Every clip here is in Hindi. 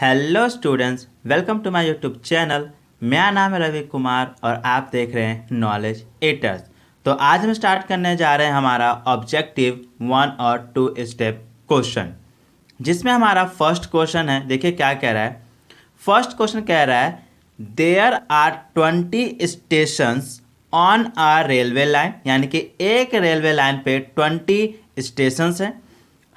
Hello students, welcome to my YouTube channel. मेरा नाम है रवि कुमार और आप देख रहे हैं नॉलेज ईटर्स। तो आज हम स्टार्ट करने जा रहे हैं हमारा ऑब्जेक्टिव 1 और 2 स्टेप क्वेश्चन, जिसमें हमारा फर्स्ट क्वेश्चन है। देखिए क्या कह रहा है। फर्स्ट क्वेश्चन कह रहा है there are 20 stations on a railway line, यानी कि एक रेलवे लाइन पे 20 स्टेशंस हैं।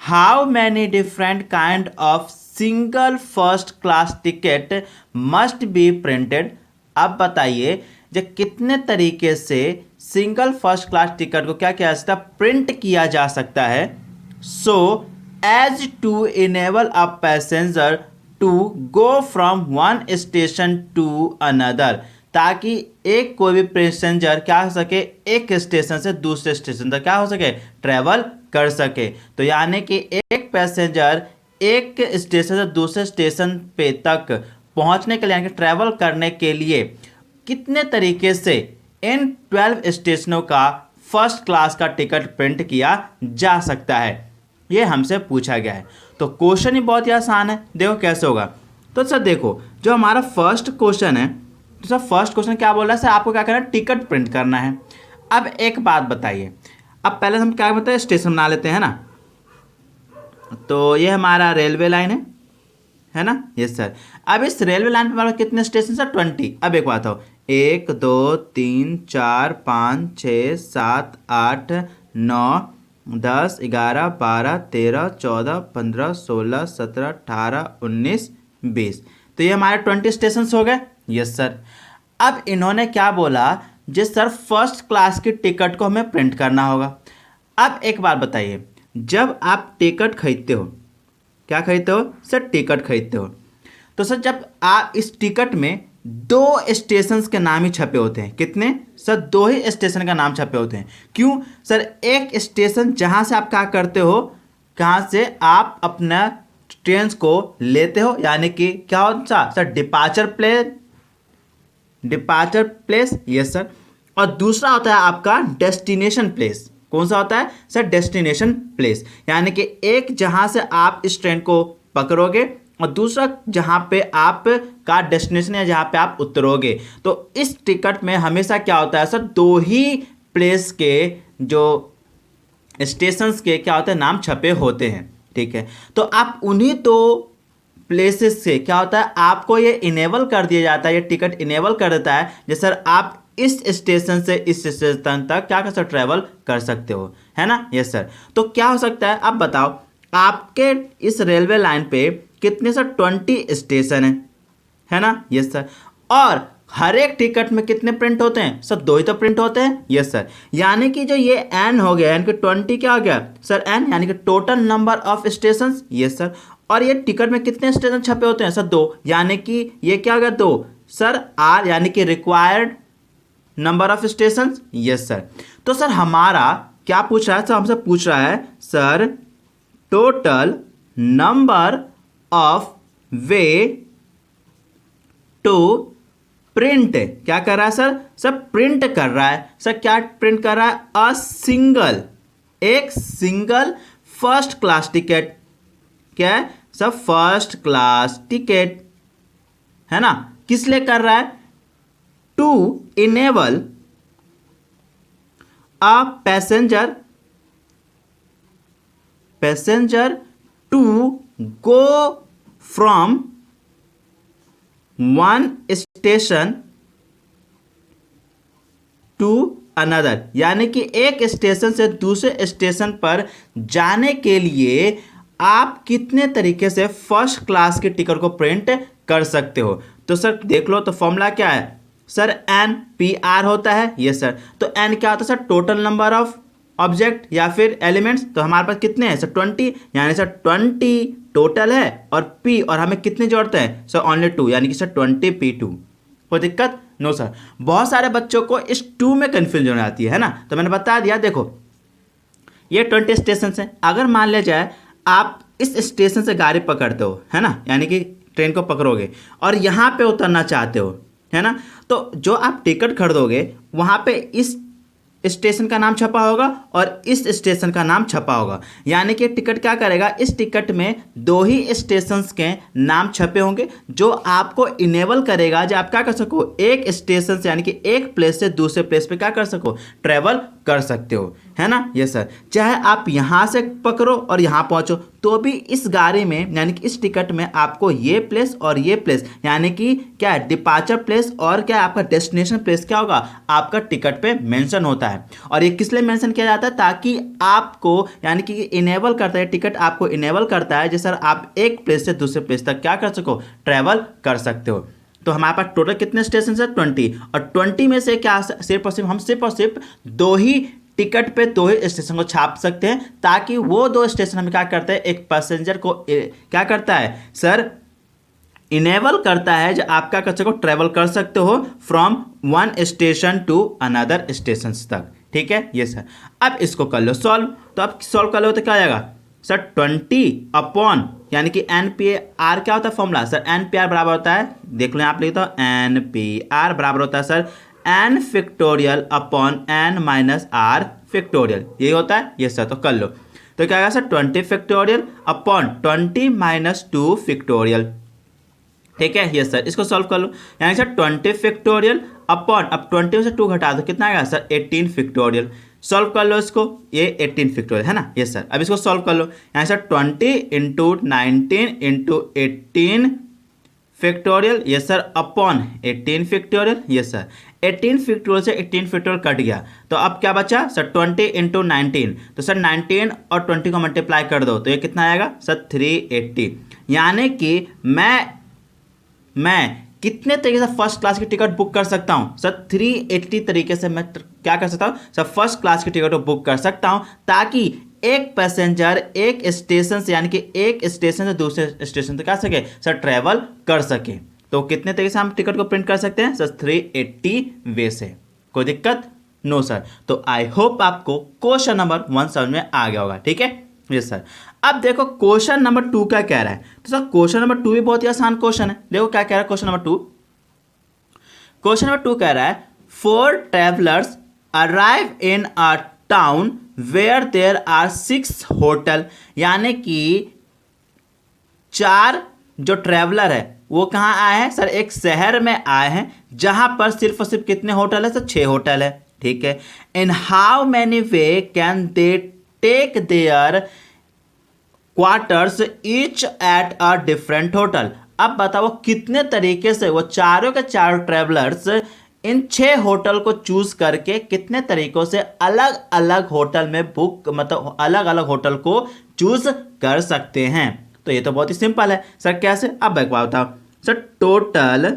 How many different kind of single first class ticket must be printed. अब बताइए जो कितने तरीके से सिंगल फर्स्ट क्लास टिकट को क्या किया जा सकता है, प्रिंट किया जा सकता है। So as to enable a passenger to go from one station to another, ताकि एक कोई भी पैसेंजर क्या हो सके, एक स्टेशन से दूसरे स्टेशन तक क्या हो सके, ट्रेवल कर सके। तो यानी कि एक पैसेंजर एक स्टेशन से दूसरे स्टेशन पे तक पहुंचने के लिए, यानी कि ट्रैवल करने के लिए कितने तरीके से इन 12 स्टेशनों का फर्स्ट क्लास का टिकट प्रिंट किया जा सकता है, ये हमसे पूछा गया है। तो क्वेश्चन ही बहुत ही आसान है, देखो कैसे होगा। तो सर देखो, जो हमारा फर्स्ट क्वेश्चन है, तो सर फर्स्ट क्वेश्चन क्या बोल रहा है, सर आपको क्या करना है, टिकट प्रिंट करना है। अब एक बात बताइए, अब पहले हम क्या बताए, स्टेशन बना लेते हैं ना। तो ये हमारा रेलवे लाइन है ना, यस सर। अब इस रेलवे लाइन पे हमारे कितने स्टेशन है, 20। अब एक बात हो, 1 2 3 4 5 6 7 8 9 10 11 12 13 14 15 16 17 18 19 20। तो ये हमारे 20 स्टेशन हो गए, यस सर। अब इन्होंने क्या बोला, जिस सर फर्स्ट क्लास की टिकट को हमें प्रिंट करना होगा। अब एक बात बताइए, जब आप टिकट खरीदते हो, क्या खरीदते हो सर, टिकट खरीदते हो, तो सर जब आप इस टिकट में 2 स्टेशन के नाम ही छपे होते हैं। कितने सर, 2 ही स्टेशन का नाम छपे होते हैं। क्यों सर, एक स्टेशन जहां से आप क्या करते हो, कहां से आप अपना ट्रेन को लेते हो, यानी कि क्या होता है sir, departure place, yes sir. और दूसरा होता है आपका डेस्टिनेशन प्लेस। कौन सा होता है सर, डेस्टिनेशन प्लेस, यानी कि एक जहां से आप इस ट्रेन को पकड़ोगे और दूसरा जहां पे आप का डेस्टिनेशन है, जहां पे आप उतरोगे। तो इस टिकट में हमेशा क्या होता है सर, 2 ही प्लेस के जो स्टेशंस के क्या होते हैं, नाम छपे होते हैं। ठीक है, तो आप उन्हीं 2 प्लेसेस से क्या होता है, आपको ये इनेबल कर दिया जाता है, ये टिकट इनेबल कर देता है, जैसे सर आप इस स्टेशन से इस स्टेशन तक क्या कर सकते, ट्रैवल कर सकते हो, है ना, यस सर। तो क्या हो सकता है, अब बताओ आपके इस रेलवे लाइन पे कितने सर, 20 स्टेशन है ना, यस सर। और हर एक टिकट में कितने प्रिंट होते हैं सर, 2 ही तो प्रिंट होते हैं, यस सर। यानी कि जो ये एन हो गया, यानी कि 20 क्या हो गया सर, एन, यानी कि total number of station, yes sir. और ये टिकट में कितने स्टेशन छपे होते हैं सर, 2, यानी कि ये क्या हो गया, 2 सर। आर यानी कि required number of station, yes sir. तो सर हमारा क्या पूछ रहा है सर, हमसे पूछ रहा है sir total number of way to print. क्या कर रहा है सर, सर प्रिंट कर रहा है सर, क्या प्रिंट कर रहा है, एक सिंगल फर्स्ट क्लास टिकट। क्या है सर, फर्स्ट क्लास टिकट, है ना। किस लिए कर रहा है, to enable a passenger to go from one station to another, यानी कि एक स्टेशन से दूसरे स्टेशन पर जाने के लिए आप कितने तरीके से फर्स्ट क्लास की टिकट को प्रिंट कर सकते हो। तो सर देख लो, तो फॉर्मूला क्या है सर, एन पी आर होता है, यस सर। तो एन क्या होता है sir, total number of object या फिर एलिमेंट्स। तो हमारे पास कितने हैं सर, 20, यानी सर 20 टोटल है, और पी, और हमें कितने जोड़ते हैं सर, ओनली 2, यानी कि सर 20p2। कोई दिक्कत नो सर। बहुत सारे बच्चों को इस 2 में कन्फ्यूजन आती है ना, तो मैंने बता दिया। देखो ये 20 स्टेशन है, अगर मान लिया जाए आप इस स्टेशन से गाड़ी पकड़ते हो, है ना, यानी कि ट्रेन को पकड़ोगे और यहाँ पे उतरना चाहते हो, है ना, तो जो आप टिकट खरीदोगे वहाँ पे इस स्टेशन का नाम छपा होगा और इस स्टेशन का नाम छपा होगा। यानी कि टिकट क्या करेगा, इस टिकट में दो ही स्टेशंस के नाम छपे होंगे, जो आपको इनेबल करेगा जो आप क्या कर सको, एक स्टेशन से यानी कि एक प्लेस से दूसरे प्लेस पे क्या कर सको, ट्रेवल कर सकते हो, है ना। यस सर, चाहे आप यहाँ से पकड़ो और यहाँ पहुँचो तो भी इस गाड़ी में यानी कि इस टिकट में आपको ये प्लेस और ये प्लेस यानी कि क्या है, डिपार्चर प्लेस और क्या आपका डेस्टिनेशन प्लेस क्या होगा, आपका टिकट पे मेंशन होता है। और ये किस लिए मेंशन किया जाता है, ताकि आपको यानी कि इनेबल करता है, टिकट आपको इनेबल करता है जैसे आप एक प्लेस से दूसरे प्लेस तक क्या कर सको, ट्रैवल कर सकते हो। तो हमारे पास टोटल कितने स्टेशन है, 20, और 20 में से क्या सिर्फ और सिर्फ दो ही टिकट पे दो ही स्टेशन को छाप सकते हैं, ताकि वो दो स्टेशन हमें क्या करते हैं, एक पैसेंजर को क्या करता है सर, इनेबल करता है जो आप क्या कर सको, ट्रेवल कर सकते हो from one station to another station तक। ठीक है ये सर, अब इसको कर लो सॉल्व। तो अब सॉल्व कर लो तो क्या आ जाएगा सर, 20 अपॉन यानी कि NPR क्या होता है फॉर्मूला सर, NPR बराबर होता है, देख लो आप लिखता हूँ, NPR बराबर होता है sir n factorial upon n minus r factorial, यही होता है ये सर। तो कर लो तो क्या आएगा sir, 20 factorial upon 20 minus 2 factorial. ठीक है ये सर, इसको सॉल्व कर लो, यानी सर 20 फैक्टोरियल अपॉन, अब 20 में से 2 घटा दो कितना आएगा सर, 18 फैक्टोरियल। सॉल्व कर लो इसको, ये 18 फैक्टोरियल है ना ये सर। अब इसको सॉल्व कर लो, यहाँ सर 20 इंटू 19 इंटू 18 फैक्टोरियल ये सर अपॉन 18 फैक्टोरियल ये सर। 18 फैक्टोरियल से 18 फैक्टोरियल कट गया, तो अब क्या बचा सर 20 इंटू 19, तो सर 19 और 20 को मल्टीप्लाई कर दो तो ये कितना आएगा सर 380। यानी कि मैं कितने तरीके से फर्स्ट क्लास की टिकट बुक कर सकता हूं सर, 380 तरीके से मैं क्या कर सकता हूं सर, फर्स्ट क्लास की टिकट को बुक कर सकता हूं, ताकि एक पैसेंजर एक स्टेशन से यानी कि एक स्टेशन से दूसरे स्टेशन तक आ सके सर, ट्रेवल कर सके। तो कितने तरीके से हम टिकट को प्रिंट कर सकते हैं सर, 380 वे से। कोई दिक्कत नो सर। तो आई होप आपको क्वेश्चन नंबर 1 समझ में आ गया होगा। ठीक है यस सर। अब देखो क्वेश्चन नंबर 2 क्या कह रहा है, तो सर क्वेश्चन नंबर 2 भी बहुत ही आसान क्वेश्चन है। देखो क्या कह रहा है क्वेश्चन नंबर 2, क्वेश्चन नंबर 2 कह रहा है 4 travellers arrive in a town where there are 6 hotel, यानी कि 4 जो ट्रेवलर है वो कहाँ आए हैं सर, एक शहर में आए हैं जहां पर सिर्फ और सिर्फ कितने होटल है सर, 6 होटल है। ठीक है, in how many way can they take their quarters each at a different hotel. अब बताओ कितने तरीके से वो चारों के चारों ट्रेवलर्स इन 6 होटल को चूज करके कितने तरीकों से अलग अलग होटल में बुक मतलब अलग अलग होटल को चूज कर सकते हैं। तो ये तो बहुत ही सिंपल है सर, कैसे अब एक बात बताओ sir, total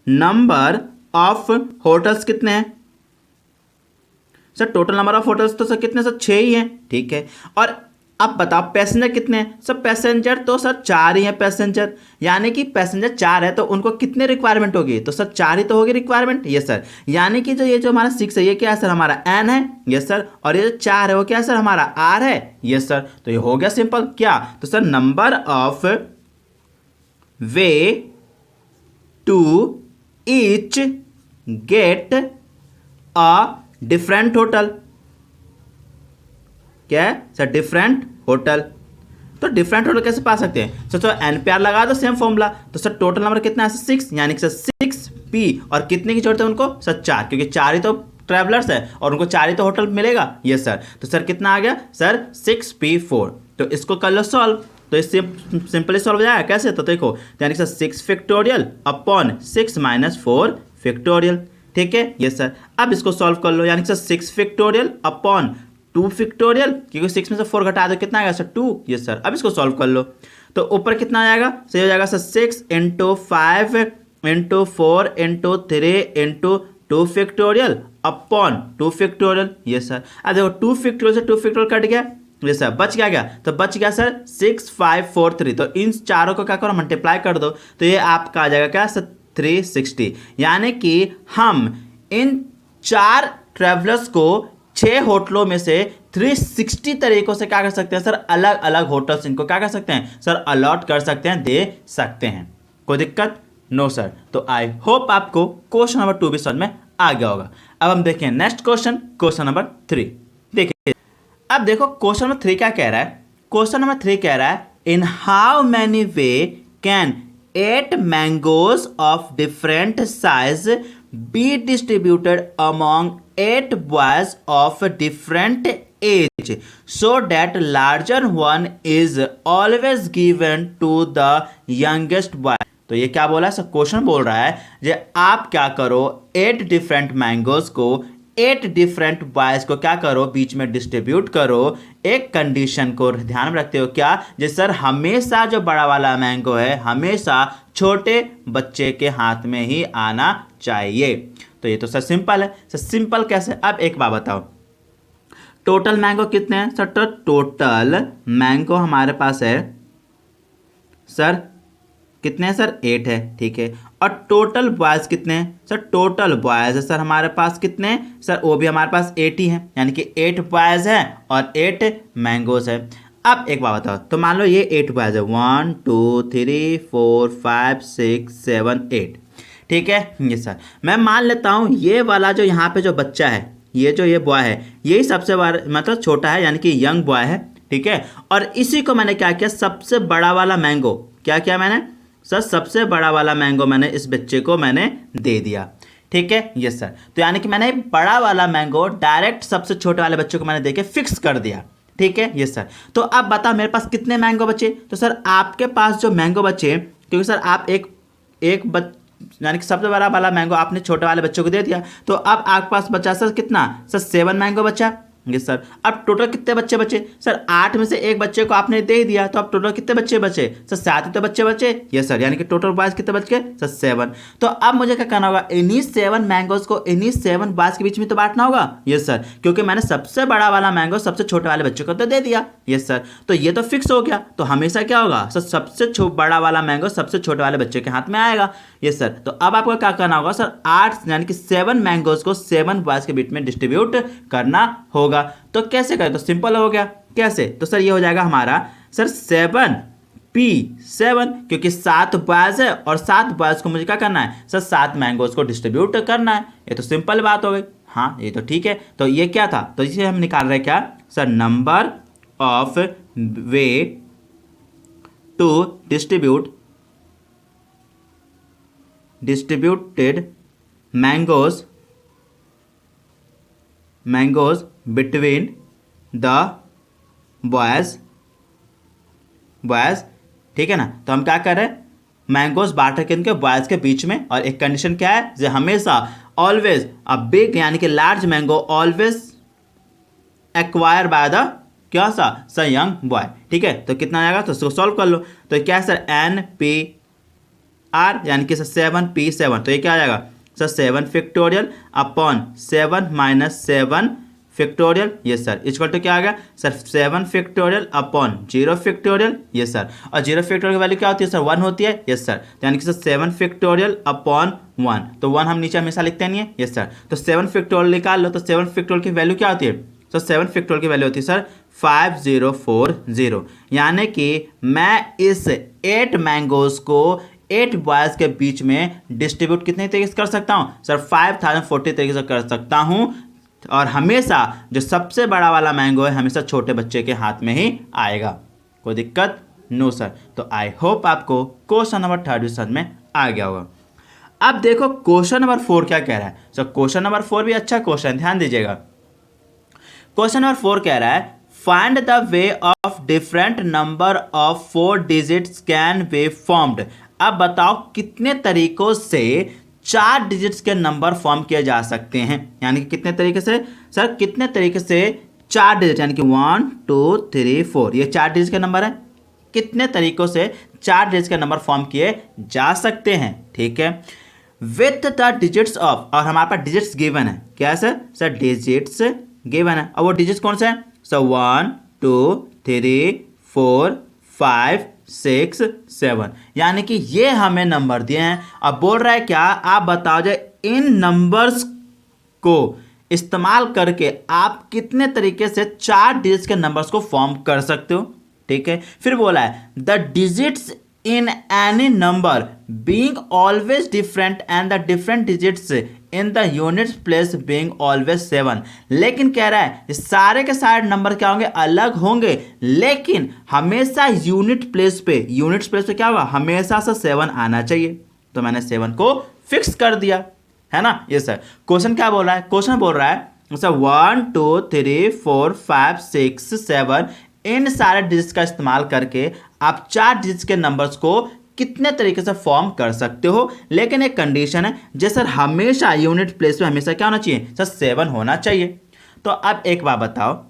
number of hotels कितने हैं sir, total number of hotels तो सर कितने सर, 6 ही हैं। ठीक है, और अब बताओ पैसेंजर कितने हैं सर, पैसेंजर तो सर 4 ही हैं पैसेंजर, यानी कि पैसेंजर 4 है तो उनको कितने रिक्वायरमेंट होगी, तो सर 4 ही तो होगी रिक्वायरमेंट। यस सर, यानी कि ये जो हमारा 6 है ये क्या है सर, हमारा n है। यस सर, और ये जो 4 है वो क्या है सर, हमारा r है। यस सर, तो ये हो गया सिंपल क्या, तो sir number of way to each get a different hotel, क्या है सर, डिफरेंट होटल। तो डिफरेंट होटल कैसे पा सकते हैं सर, तो NPR लगा दो सेम फॉर्मूला। तो सर टोटल नंबर कितना है सर, 6, यानी कि सर 6P, और कितने की जरूरत है उनको सर, 4, क्योंकि 4 ही तो ट्रैवलर्स है और उनको 4 ही तो होटल मिलेगा। यस सर, तो सर कितना आ गया सर 6P4। तो इसको कर लो सॉल्व, तो इससे सिंपली सॉल्व हो जाएगा कैसे, तो देखो यानी कि sir 6 factorial upon 6 minus 4 factorial. ठीक है यस सर, अब इसको सॉल्व कर लो, यानी कि सर 6 फैक्टोरियल अपॉन 2 फैक्टोरियल, क्योंकि 6 में से 4 घटा दो कितना आएगा सर, 2। यस सर, अब इसको सॉल्व कर लो, तो ऊपर कितना आएगा सही हो जाएगा sir, 6 into 5 into 4 into 3 into 2 factorial upon 2 factorial. Yes sir, अब देखो 2 फैक्टोरियल से 2 फैक्टोरियल कट गया। यस सर, बच क्या गया, तो बच गया सर 6543। तो इन चारों को क्या करो, मल्टीप्लाई कर दो, तो ये आपका आ जाएगा क्या सर 360। यानी कि हम इन 4 ट्रेवलर्स को 6 होटलों में से 360 तरीकों से क्या कर सकते हैं सर, अलग अलग होटल्स इनको क्या कर सकते हैं सर, अलॉट कर सकते हैं, दे सकते हैं। कोई दिक्कत नो सर। तो आई होप आपको क्वेश्चन नंबर 2 भी समझ में आ गया होगा। अब हम देखें नेक्स्ट क्वेश्चन, क्वेश्चन नंबर 3। देखिए अब देखो क्वेश्चन नंबर 3 क्या कह रहा है। क्वेश्चन नंबर 3 कह रहा है in how many way can 8 mangoes of different size be distributed among 8 boys of different age so that larger one is always given to the youngest boy. तो ये क्या बोला है, क्वेश्चन बोल रहा है जे आप क्या करो 8 डिफरेंट मैंगोज को 8 डिफरेंट बॉयज को क्या करो बीच में डिस्ट्रीब्यूट करो। एक कंडीशन को ध्यान में रखते हो क्या, जे सर हमेशा जो बड़ा वाला मैंगो है हमेशा छोटे बच्चे के हाथ में ही आना चाहिए। तो ये तो सर सिंपल है। सर सिंपल कैसे, अब एक बात बताओ टोटल मैंगो कितने हैं सर। तो टोटल मैंगो हमारे पास है सर कितने हैं सर 8 है, ठीक है। और टोटल बॉयज कितने हैं सर, टोटल बॉयज है सर हमारे पास कितने हैं सर, वो भी हमारे पास 8 ही है, यानी कि 8 बॉयज हैं और 8 मैंगोज है। अब एक बात बताओ, तो मान लो ये 8 बॉयज है 1 2 3 4 5 6 7 8, ठीक है। ये सर मैं मान लेता हूँ ये वाला जो यहाँ पे जो बच्चा है ये बॉय है यही सबसे बड़ा मतलब छोटा है, यानी कि यंग बॉय है, ठीक है। और इसी को मैंने क्या किया, सबसे बड़ा वाला मैंगो क्या किया मैंने सर, सबसे बड़ा वाला मैंगो मैंने इस बच्चे को मैंने दे दिया, ठीक है। यस सर, तो यानी कि मैंने बड़ा वाला मैंगो डायरेक्ट सबसे छोटे वाले बच्चे को मैंने देके फिक्स कर दिया, ठीक है। यस सर, तो अब बता मेरे पास कितने मैंगो बचे। तो सर आपके पास जो मैंगो बचे, क्योंकि सर आप यानी कि सबसे बड़ा वाला मैंगो आपने छोटे वाले बच्चों को दे दिया, तो अब आपके पास बचा सर कितना सर 7 मैंगो बचा। यस सर, अब टोटल कितने बच्चे बचे सर, 8 में से एक बच्चे को आपने दे दिया, तो अब टोटल कितने बच्चे बचे सर 7 ही तो बच्चे बचे। यस सर, यानी कि टोटल बॉयज कितने बच गए सर 7। तो अब मुझे क्या करना होगा, इन्हीं 7 मैंगोज को इन्हीं 7 बॉयज के बीच में तो बांटना होगा। यस सर, क्योंकि मैंने सबसे बड़ा वाला मैंगो सबसे छोटे वाले बच्चे को तो दे दिया। यस सर, तो ये तो फिक्स हो गया, तो हमेशा क्या होगा सर सबसे बड़ा वाला मैंगो सबसे छोटे वाले बच्चे के हाथ में आएगा। यस सर, तो अब आपको क्या करना होगा सर 8 यानी कि 7 मैंगोज को 7 बॉयज के बीच में डिस्ट्रीब्यूट करना होगा। तो कैसे करें, तो सिंपल हो गया। कैसे, तो सर ये हो जाएगा हमारा सर 7p7, क्योंकि 7 बॉयज है और 7 बॉयज को मुझे क्या करना है सर 7 मैंगोज को डिस्ट्रीब्यूट करना है। ये तो सिंपल बात हो गई। हाँ ये तो ठीक है। तो ये क्या था, तो इसे हम निकाल रहे हैं क्या sir, number of way to distributed mangoes between the boys, ठीक है ना। तो हम क्या कर रहे हैं, मैंगोज बांट के इनके बॉयज के बीच में, और एक कंडीशन क्या है, जो हमेशा ऑलवेज अ बिग यानी कि large mango always acquire by the क्या सा यंग बॉय, ठीक है। तो कितना आएगा, तो इसको सॉल्व कर लो। तो क्या है सर NPR यानी कि सर 7p7, तो ये क्या आ जाएगा sir 7 factorial upon 7 minus 7 factorial. ये सर इक्वल टू क्या आ गया सर 7 फैक्टोरियल अपॉन 0 फैक्टोरियल। ये सर, और 0 फैक्टोरियल की वैल्यू क्या होती है सर 1 होती है। यस सर, यानी कि सर 7 फैक्टोरियल अपॉन 1, तो 1 हम नीचे हमेशा लिखते नहीं है। यस सर, तो 7 फैक्टोरियल निकाल लो, तो 7 फैक्टोरियल की वैल्यू क्या होती है, तो 7 फैक्टोरियल की वैल्यू होती है सर 5040, यानी कि मैं इस 8 मैंगोज को 8 बॉयज के बीच में डिस्ट्रीब्यूट कितने तरीके से कर सकता हूँ सर 5040 तरीके से कर सकता हूँ। और हमेशा जो सबसे बड़ा वाला मैंगो है हमेशा छोटे बच्चे के हाथ में ही आएगा, कोई दिक्कत नो सर। तो आई होप आपको क्वेश्चन नंबर 3 भी समझ में आ गया होगा। अब देखो क्वेश्चन नंबर 4 क्या कह रहा है। सर क्वेश्चन नंबर 4 भी अच्छा क्वेश्चन, ध्यान दीजिएगा। क्वेश्चन नंबर 4 कह रहा है find the way of different number of 4 digits can be formed. अब बताओ कितने तरीकों से 4 डिजिट्स के नंबर फॉर्म किए जा सकते हैं, यानी कि कितने तरीके से सर, कितने तरीके से 4 डिजिट यानी कि 1 2 3 4 ये 4 डिजिट के नंबर है, कितने तरीकों से 4 डिजिट के नंबर फॉर्म किए जा सकते हैं, ठीक है। विथ द डिजिट्स ऑफ, और हमारे पास डिजिट्स गिवन है, क्या है सर डिजिट्स गिवन है, और वो डिजिट्स कौन से हैं सर 1 2 3 4 5 6 7, यानी कि ये हमें नंबर दिए हैं। अब बोल रहा है क्या, आप बताओ जो इन नंबर्स को इस्तेमाल करके आप कितने तरीके से 4 डिजिट्स के नंबर्स को फॉर्म कर सकते हो, ठीक है। फिर बोला है the digits in any number being always different and the different digits in the unit place being always 7। लेकिन कह रहा है सारे के सारे नंबर क्या होंगे, अलग होंगे, लेकिन हमेशा यूनिट प्लेस पे क्या होगा, हमेशा से 7 आना चाहिए। तो मैंने 7 को फिक्स कर दिया, है ना। ये सर क्वेश्चन क्या बोल रहा है, क्वेश्चन बोल रहा है सर 1 2 3 4 5 6 7 इन सारे डिजिट्स का इस्तेमाल करके आप 4 डिजिट्स के नंबर्स को कितने तरीके से फॉर्म कर सकते हो। लेकिन एक कंडीशन है, जैसे सर हमेशा यूनिट प्लेस में हमेशा क्या होना चाहिए सर, 7 होना चाहिए। तो अब एक बात बताओ,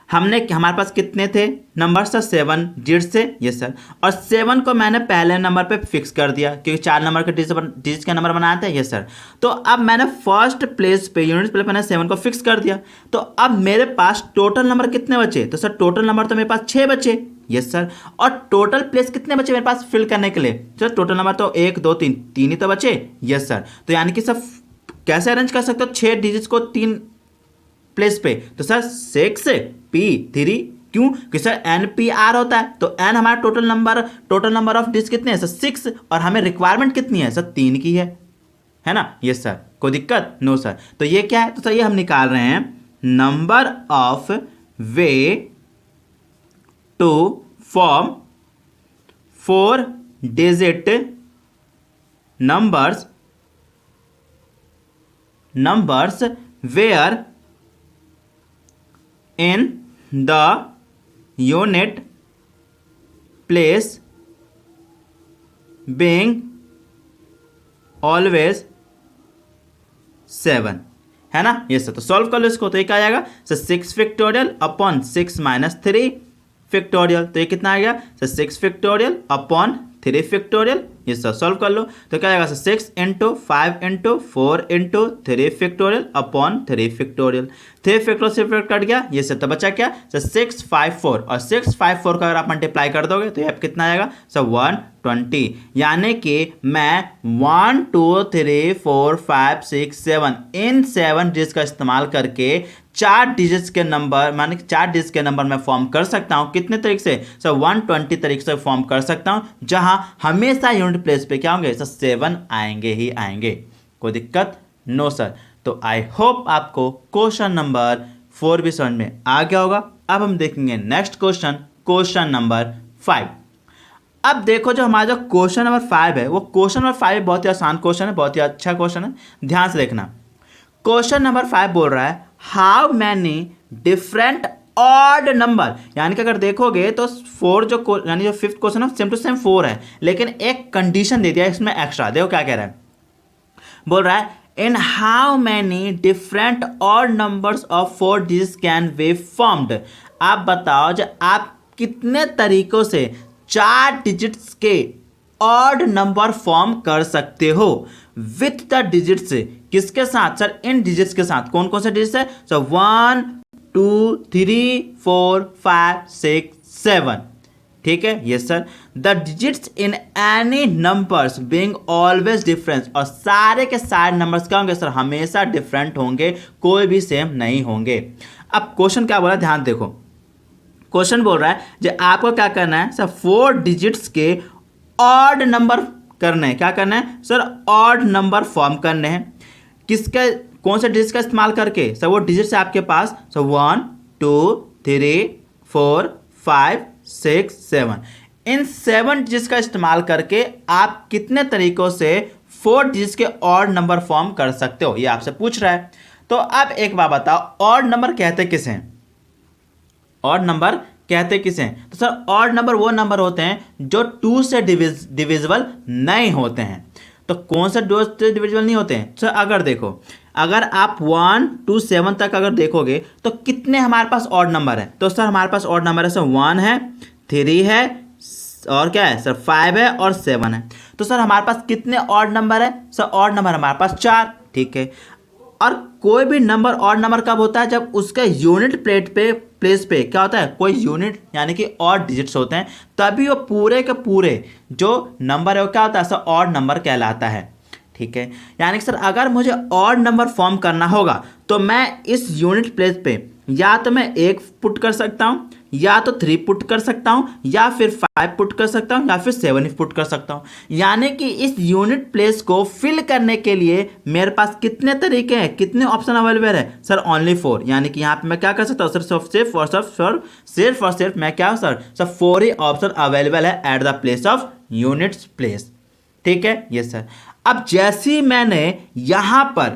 हमारे पास कितने थे नंबर सर, 7 डिजिट थे, यस सर। और 7 को मैंने पहले नंबर पे फिक्स कर दिया क्योंकि 4 नंबर के डिजिट का नंबर बनाए थे, यस सर। तो अब मैंने फर्स्ट प्लेस पे यूनिट प्लेस मैंने 7 को फिक्स कर दिया। तो अब मेरे पास टोटल नंबर कितने बचे, तो सर टोटल नंबर तो मेरे पास 6 बचे, यस सर। और टोटल प्लेस कितने बचे मेरे पास फिल करने के लिए, सर टोटल नंबर तो 1 2 3 3 ही तो बचे, यस सर। तो यानी कि सर कैसे अरेंज कर सकते हो 6 डिजिट्स को 3 प्लेस पे, तो सर 6p3, क्यों कि सर NPR होता है। तो n हमारा टोटल नंबर ऑफ डिजिट कितने हैं सर 6, और हमें रिक्वायरमेंट कितनी है सर 3 की है ना, यस सर। कोई दिक्कत नो सर। तो ये क्या है, तो सर ये हम निकाल रहे हैं number of way to form 4 digit numbers where in the unit place being always 7, है ना, ये सर। तो सॉल्व कर लो इसको, तो ये क्या आ जाएगा sir 6 factorial upon 6 minus 3 factorial. तो ये कितना आ गया सर 6 फैक्टोरियल अपॉन 3 फैक्टोरियल, ये सर सॉल्व कर लो। तो क्या आएगा sir 6 into 5 into 4 into 3 factorial upon 3 factorial. 3 factorial से फैक्ट कट गया, ये सर। तो बचा क्या सर 654, और 654 का अगर आप मल्टीप्लाई कर दोगे तो ये कितना आएगा सर 120। यानी कि मैं 1 2 3 4 5 6 7 इन 7 डिजिट्स का इस्तेमाल करके 4 डिजिट्स के नंबर, माने 4 डिजिट्स के नंबर मैं फॉर्म कर सकता हूं। कितने तरीके से सर 120 तरीके से फॉर्म कर सकता हूं, जहां हमेशा यूनिट प्लेस पे क्या होंगे सर 7 आएंगे ही आएंगे। कोई दिक्कत नो सर। तो आई होप आपको क्वेश्चन नंबर 4 भी समझ में आ गया होगा। अब हम देखेंगे नेक्स्ट क्वेश्चन नंबर 5। अब देखो जो हमारा जो क्वेश्चन नंबर 5 है, वो क्वेश्चन नंबर 5 बहुत ही आसान क्वेश्चन है, बहुत ही अच्छा क्वेश्चन है, ध्यान से देखना। क्वेश्चन नंबर 5 बोल रहा है how many different odd number, यानी कि अगर देखोगे तो 4 जो यानी जो 5th क्वेश्चन है सेम टू सेम 4 है, लेकिन एक कंडीशन दे दिया इसमें एक्स्ट्रा। देखो क्या कह रहा है, बोल रहा है in how many different odd numbers of 4 digits can be formed. आप बताओ जो आप कितने तरीकों से 4 डिजिट्स के ऑड नंबर फॉर्म कर सकते हो विथ द डिजिट्स, किसके साथ सर, इन डिजिट्स के साथ। कौन कौन से डिजिट्स है सर 1 2 3 4 5 6 7, ठीक है, yes sir. The digits in any numbers being always difference, और सारे के सारे नंबर्स क्या होंगे सर, हमेशा डिफरेंट होंगे, कोई भी सेम नहीं होंगे। अब क्वेश्चन क्या बोला, ध्यान देखो। क्वेश्चन बोल रहा है जो आपको क्या करना है सर 4 डिजिट्स के ऑड नंबर करने हैं। क्या करना है सर, ऑड नंबर फॉर्म करने हैं। किसका, कौन से डिजिट्स का इस्तेमाल करके सर, वो डिजिट्स है आपके पास सर 1 2 3 4 5 6 7, इन 7 डिजिट्स का इस्तेमाल करके आप कितने तरीकों से 4 डिजिट्स के ऑड नंबर फॉर्म कर सकते हो, ये आपसे पूछ रहा है। तो अब एक बात बताओ, ऑड नंबर कहते किसे हैं, ऑड नंबर कहते किसे हैं, तो सर ऑड नंबर वो नंबर होते हैं जो 2 से डिविजिबल नहीं होते हैं। तो कौन सा 2 से डिविजिबल नहीं होते हैं सर, अगर देखो, अगर आप 1 to 7 तक अगर देखोगे तो कितने हमारे पास ऑड नंबर है, तो सर हमारे पास ऑड नंबर है सर 1 है 3 है और क्या है सर 5 है और 7 है। तो सर हमारे पास कितने ऑड नंबर है सर, ऑड नंबर हमारे पास 4, ठीक है। और कोई भी नंबर ऑड नंबर कब होता है, जब उसका यूनिट प्लेस पे क्या होता है, कोई यूनिट यानी कि ऑड डिजिट्स होते हैं, तभी वो पूरे के पूरे जो नंबर है वो क्या होता है सर, ऑड नंबर कहलाता है, ठीक है। यानी कि सर अगर मुझे ऑड नंबर फॉर्म करना होगा तो मैं इस यूनिट प्लेस पे या तो मैं 1 पुट कर सकता हूँ या तो 3 पुट कर सकता हूं, या फिर 5 पुट कर सकता हूं, या फिर 7 पुट कर सकता हूं। यानी कि इस यूनिट प्लेस को फिल करने के लिए मेरे पास कितने तरीके हैं, कितने ऑप्शन अवेलेबल है सर? ओनली 4। यानी कि यहाँ पे मैं क्या कर सकता हूँ सर? सिर्फ मैं क्या हूँ सर? 4 ही ऑप्शन अवेलेबल है at the place of units place. ठीक है, यस सर। अब जैसी मैंने यहां पर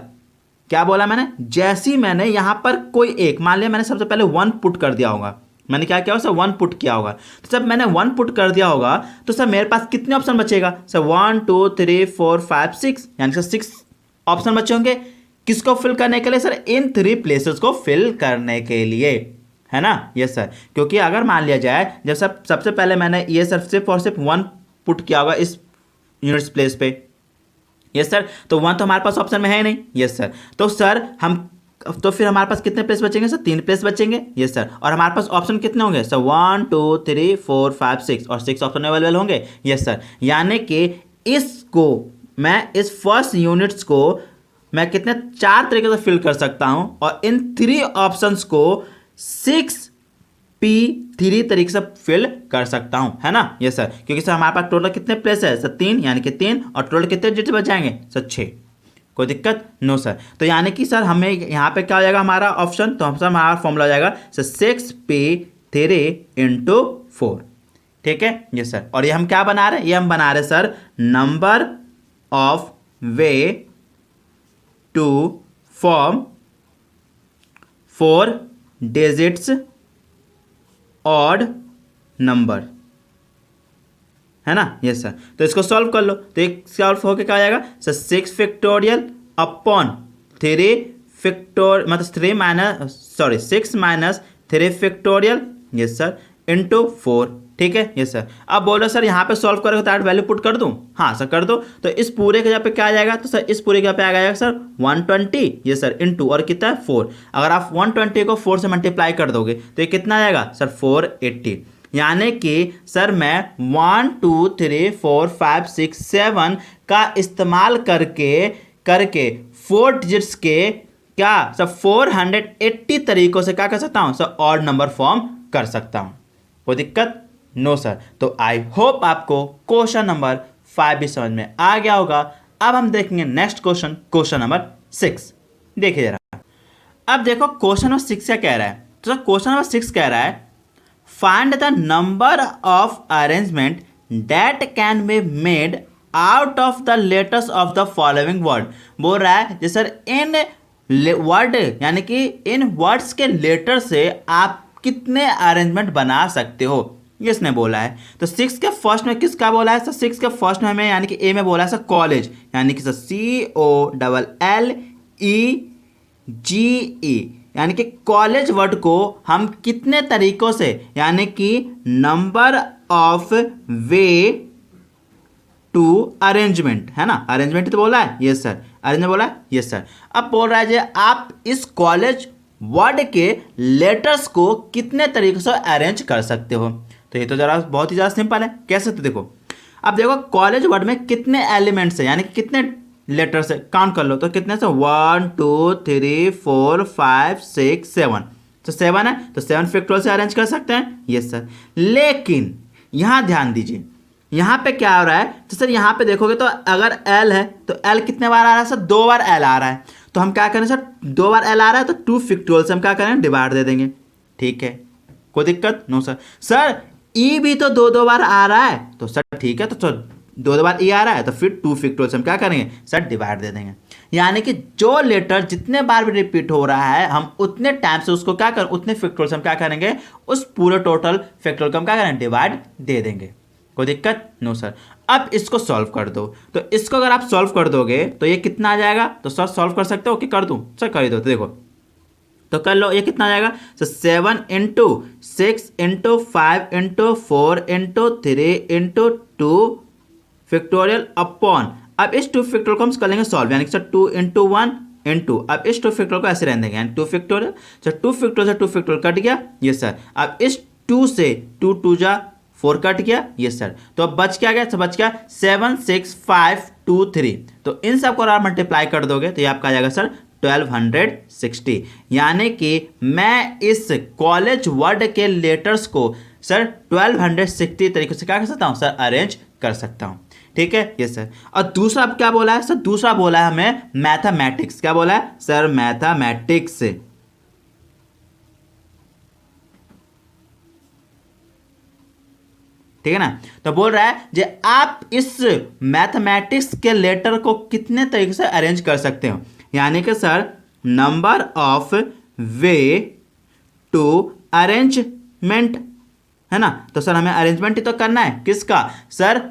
क्या बोला, मैंने जैसी मैंने यहां पर कोई एक, मान लिया मैंने सबसे पहले 1 पुट कर दिया होगा, मैंने क्या किया होगा सर? 1 पुट किया होगा। तो जब मैंने 1 पुट कर दिया होगा तो सर मेरे पास कितने ऑप्शन बचेगा सर? 1 2 3 4 5 6, यानी सर 6 ऑप्शन बचे होंगे। किसको फिल करने के लिए सर? इन 3 प्लेसेस को फिल करने के लिए, है ना? Yes sir. क्योंकि अगर मान लिया जाए जब सबसे पहले मैंने ये सिर्फ और सिर्फ 1 पुट किया होगा इस यूनिट्स प्लेस पे, यस सर, तो 1 तो हमारे पास ऑप्शन में है नहीं, यस सर। तो सर तो फिर हमारे पास कितने प्लेस बचेंगे सर? 3 प्लेस बचेंगे, यस सर। और हमारे पास ऑप्शन कितने होंगे सर? 1 2 3 4 5 6, और 6 ऑप्शन अवेलेबल होंगे, यस सर। यानी कि इसको मैं इस फर्स्ट यूनिट्स को मैं कितने 4 तरीके से फिल कर सकता हूं, और इन 3 ऑप्शंस को 6p3 तरीके से फिल कर सकता हूं, है ना? Yes sir. क्योंकि सर हमारे पास टोटल कितने प्लेस है सर? 3, यानी कि 3, और टोटल कितने डिजिट बच जाएंगे सर? 6। कोई दिक्कत? No sir. तो यानी कि सर हमें यहाँ पे क्या हो जाएगा हमारा ऑप्शन? तो हम सर हमारा फॉर्मूला हो जाएगा सर 6p3 × 4। ठीक है, यस सर। और ये हम क्या बना रहे हैं? ये हम बना रहे हैं sir number of way to form 4 digits odd number, है ना? Yes sir. तो इसको सॉल्व कर लो, तो एक सॉल्व होकर क्या आ जाएगा सर? 6 फैक्टोरियल अपॉन 3 फैक्टोरियल, मतलब 6 minus 3 factorial, yes sir, into 4। ठीक है, यस सर। अब बोलो सर यहाँ पे सॉल्व करोगे तो वैल्यू पुट कर दूं? हाँ सर कर दो। तो इस पूरे के जगह पे क्या आ जाएगा? तो सर इस पूरे के जगह पे आ जाएगा सर 120, यस सर, इंटू, और कितना है 4। अगर आप 120 को 4 से मल्टीप्लाई कर दोगे तो ये कितना आ जाएगा सर? 480। यानी कि सर मैं 1 2 3 4 5 6 7 का इस्तेमाल करके 4 डिजिट्स के क्या सर 480 तरीकों से क्या कर सकता हूं सर? ऑड नंबर फॉर्म कर सकता हूं। कोई दिक्कत? No sir. तो आई होप आपको क्वेश्चन नंबर 5 भी समझ में आ गया होगा। अब हम देखेंगे नेक्स्ट क्वेश्चन नंबर 6। देखिए जरा, अब देखो क्वेश्चन नंबर 6 क्या कह रहा है। तो सर क्वेश्चन नंबर 6 कह रहा है find the number of arrangement that can be made out of the letters of the following word. बोल रहा है जैसे सर इन वर्ड, यानी कि इन वर्ड्स के लेटर से आप कितने अरेंजमेंट बना सकते हो, ये इसने बोला है। तो 6 के फर्स्ट में किसका बोला है सर? 6 के फर्स्ट में हमें यानी कि ए में बोला है सर कॉलेज, यानी कि सर COLLEGE, यानी कि कॉलेज वर्ड को हम कितने तरीकों से, यानी कि number of way to arrangement, है ना? अरेंजमेंट तो बोला है, यस सर। अरेंजमेंट बोला है, यस सर। अब बोल रहा है जे आप इस कॉलेज वर्ड के लेटर्स को कितने तरीकों से अरेंज कर सकते हो। तो ये तो जरा बहुत ही ज़्यादा सिंपल है। कैसे? तो देखो, अब देखो कॉलेज वर्ड में कितने एलिमेंट्स है, यानी कि कितने लेटर्स है, काउंट कर लो। तो कितने से 1 2 3 4 5 6 7, तो 7 है, तो 7 फैक्टोरियल से अरेंज कर सकते हैं, यस सर। लेकिन यहाँ ध्यान दीजिए, यहाँ पे क्या हो रहा है? तो सर यहाँ पे देखोगे तो अगर L है तो L कितने बार आ रहा है सर? 2 बार L आ रहा है। तो हम क्या करें सर? 2 बार L आ रहा है तो 2 फैक्टोरियल से हम क्या करें? डिवाइड दे देंगे। ठीक है, कोई दिक्कत? No sir. सर E भी तो 2 बार आ रहा है, तो सर ठीक है, तो सर 2 बार E आ रहा है तो फिर 2 फैक्टोरियल से हम क्या करेंगे सर? डिवाइड दे देंगे। यानी कि जो लेटर जितने बार भी रिपीट हो रहा है हम उतने टाइम से उसको क्या करें? उतने फैक्टोरियल से हम क्या करेंगे? उस पूरे टोटल फैक्टोरियल को हम क्या करें? डिवाइड दे देंगे। कोई दिक्कत? No sir. अब इसको सॉल्व कर दो। तो इसको अगर आप सॉल्व कर दोगे तो ये कितना आ जाएगा? तो सर सॉल्व कर सकते हो कि कर दूं? सर कर ही दो। तो देखो, तो कर लो, ये कितना आ जाएगा? तो 7 × 6 × 5 × 4 × 3 × 2 फैक्टोरियल अपॉन, अब इस 2 फैक्टोरियल को हम कर लेंगे सॉल्व, यानी कि सर 2 × 1 × अब इस 2 फैक्टोरियल को ऐसे रहने देंगे, यानी 2 फैक्टोरियल। सर 2 फैक्टोरियल से 2 फैक्टोरियल कट गया, ये सर। अब इस 2 से 2 2 जा 4 कट गया, ये सर। तो अब बच क्या गया? तो बच गया 7 6 5 2 3। तो इन सबको आप मल्टीप्लाई कर दोगे तो ये आपका आ जाएगा सर 1260, यानी कि मैं इस कॉलेज वर्ड के लेटर्स को सर 1260 तरीके से क्या कर सकता हूँ सर, अरेंज कर सकता हूँ। ठीक है ये सर। और दूसरा अब क्या बोला है सर, दूसरा बोला है हमें मैथमेटिक्स। क्या बोला है सर, मैथमेटिक्स। ठीक है ना। तो बोल रहा है जे आप इस मैथमेटिक्स के लेटर को कितने तरीके से अरेंज कर सकते हो, यानी कि sir number of way to arrangement, है ना। तो सर हमें अरेंजमेंट ही तो करना है, किसका सर,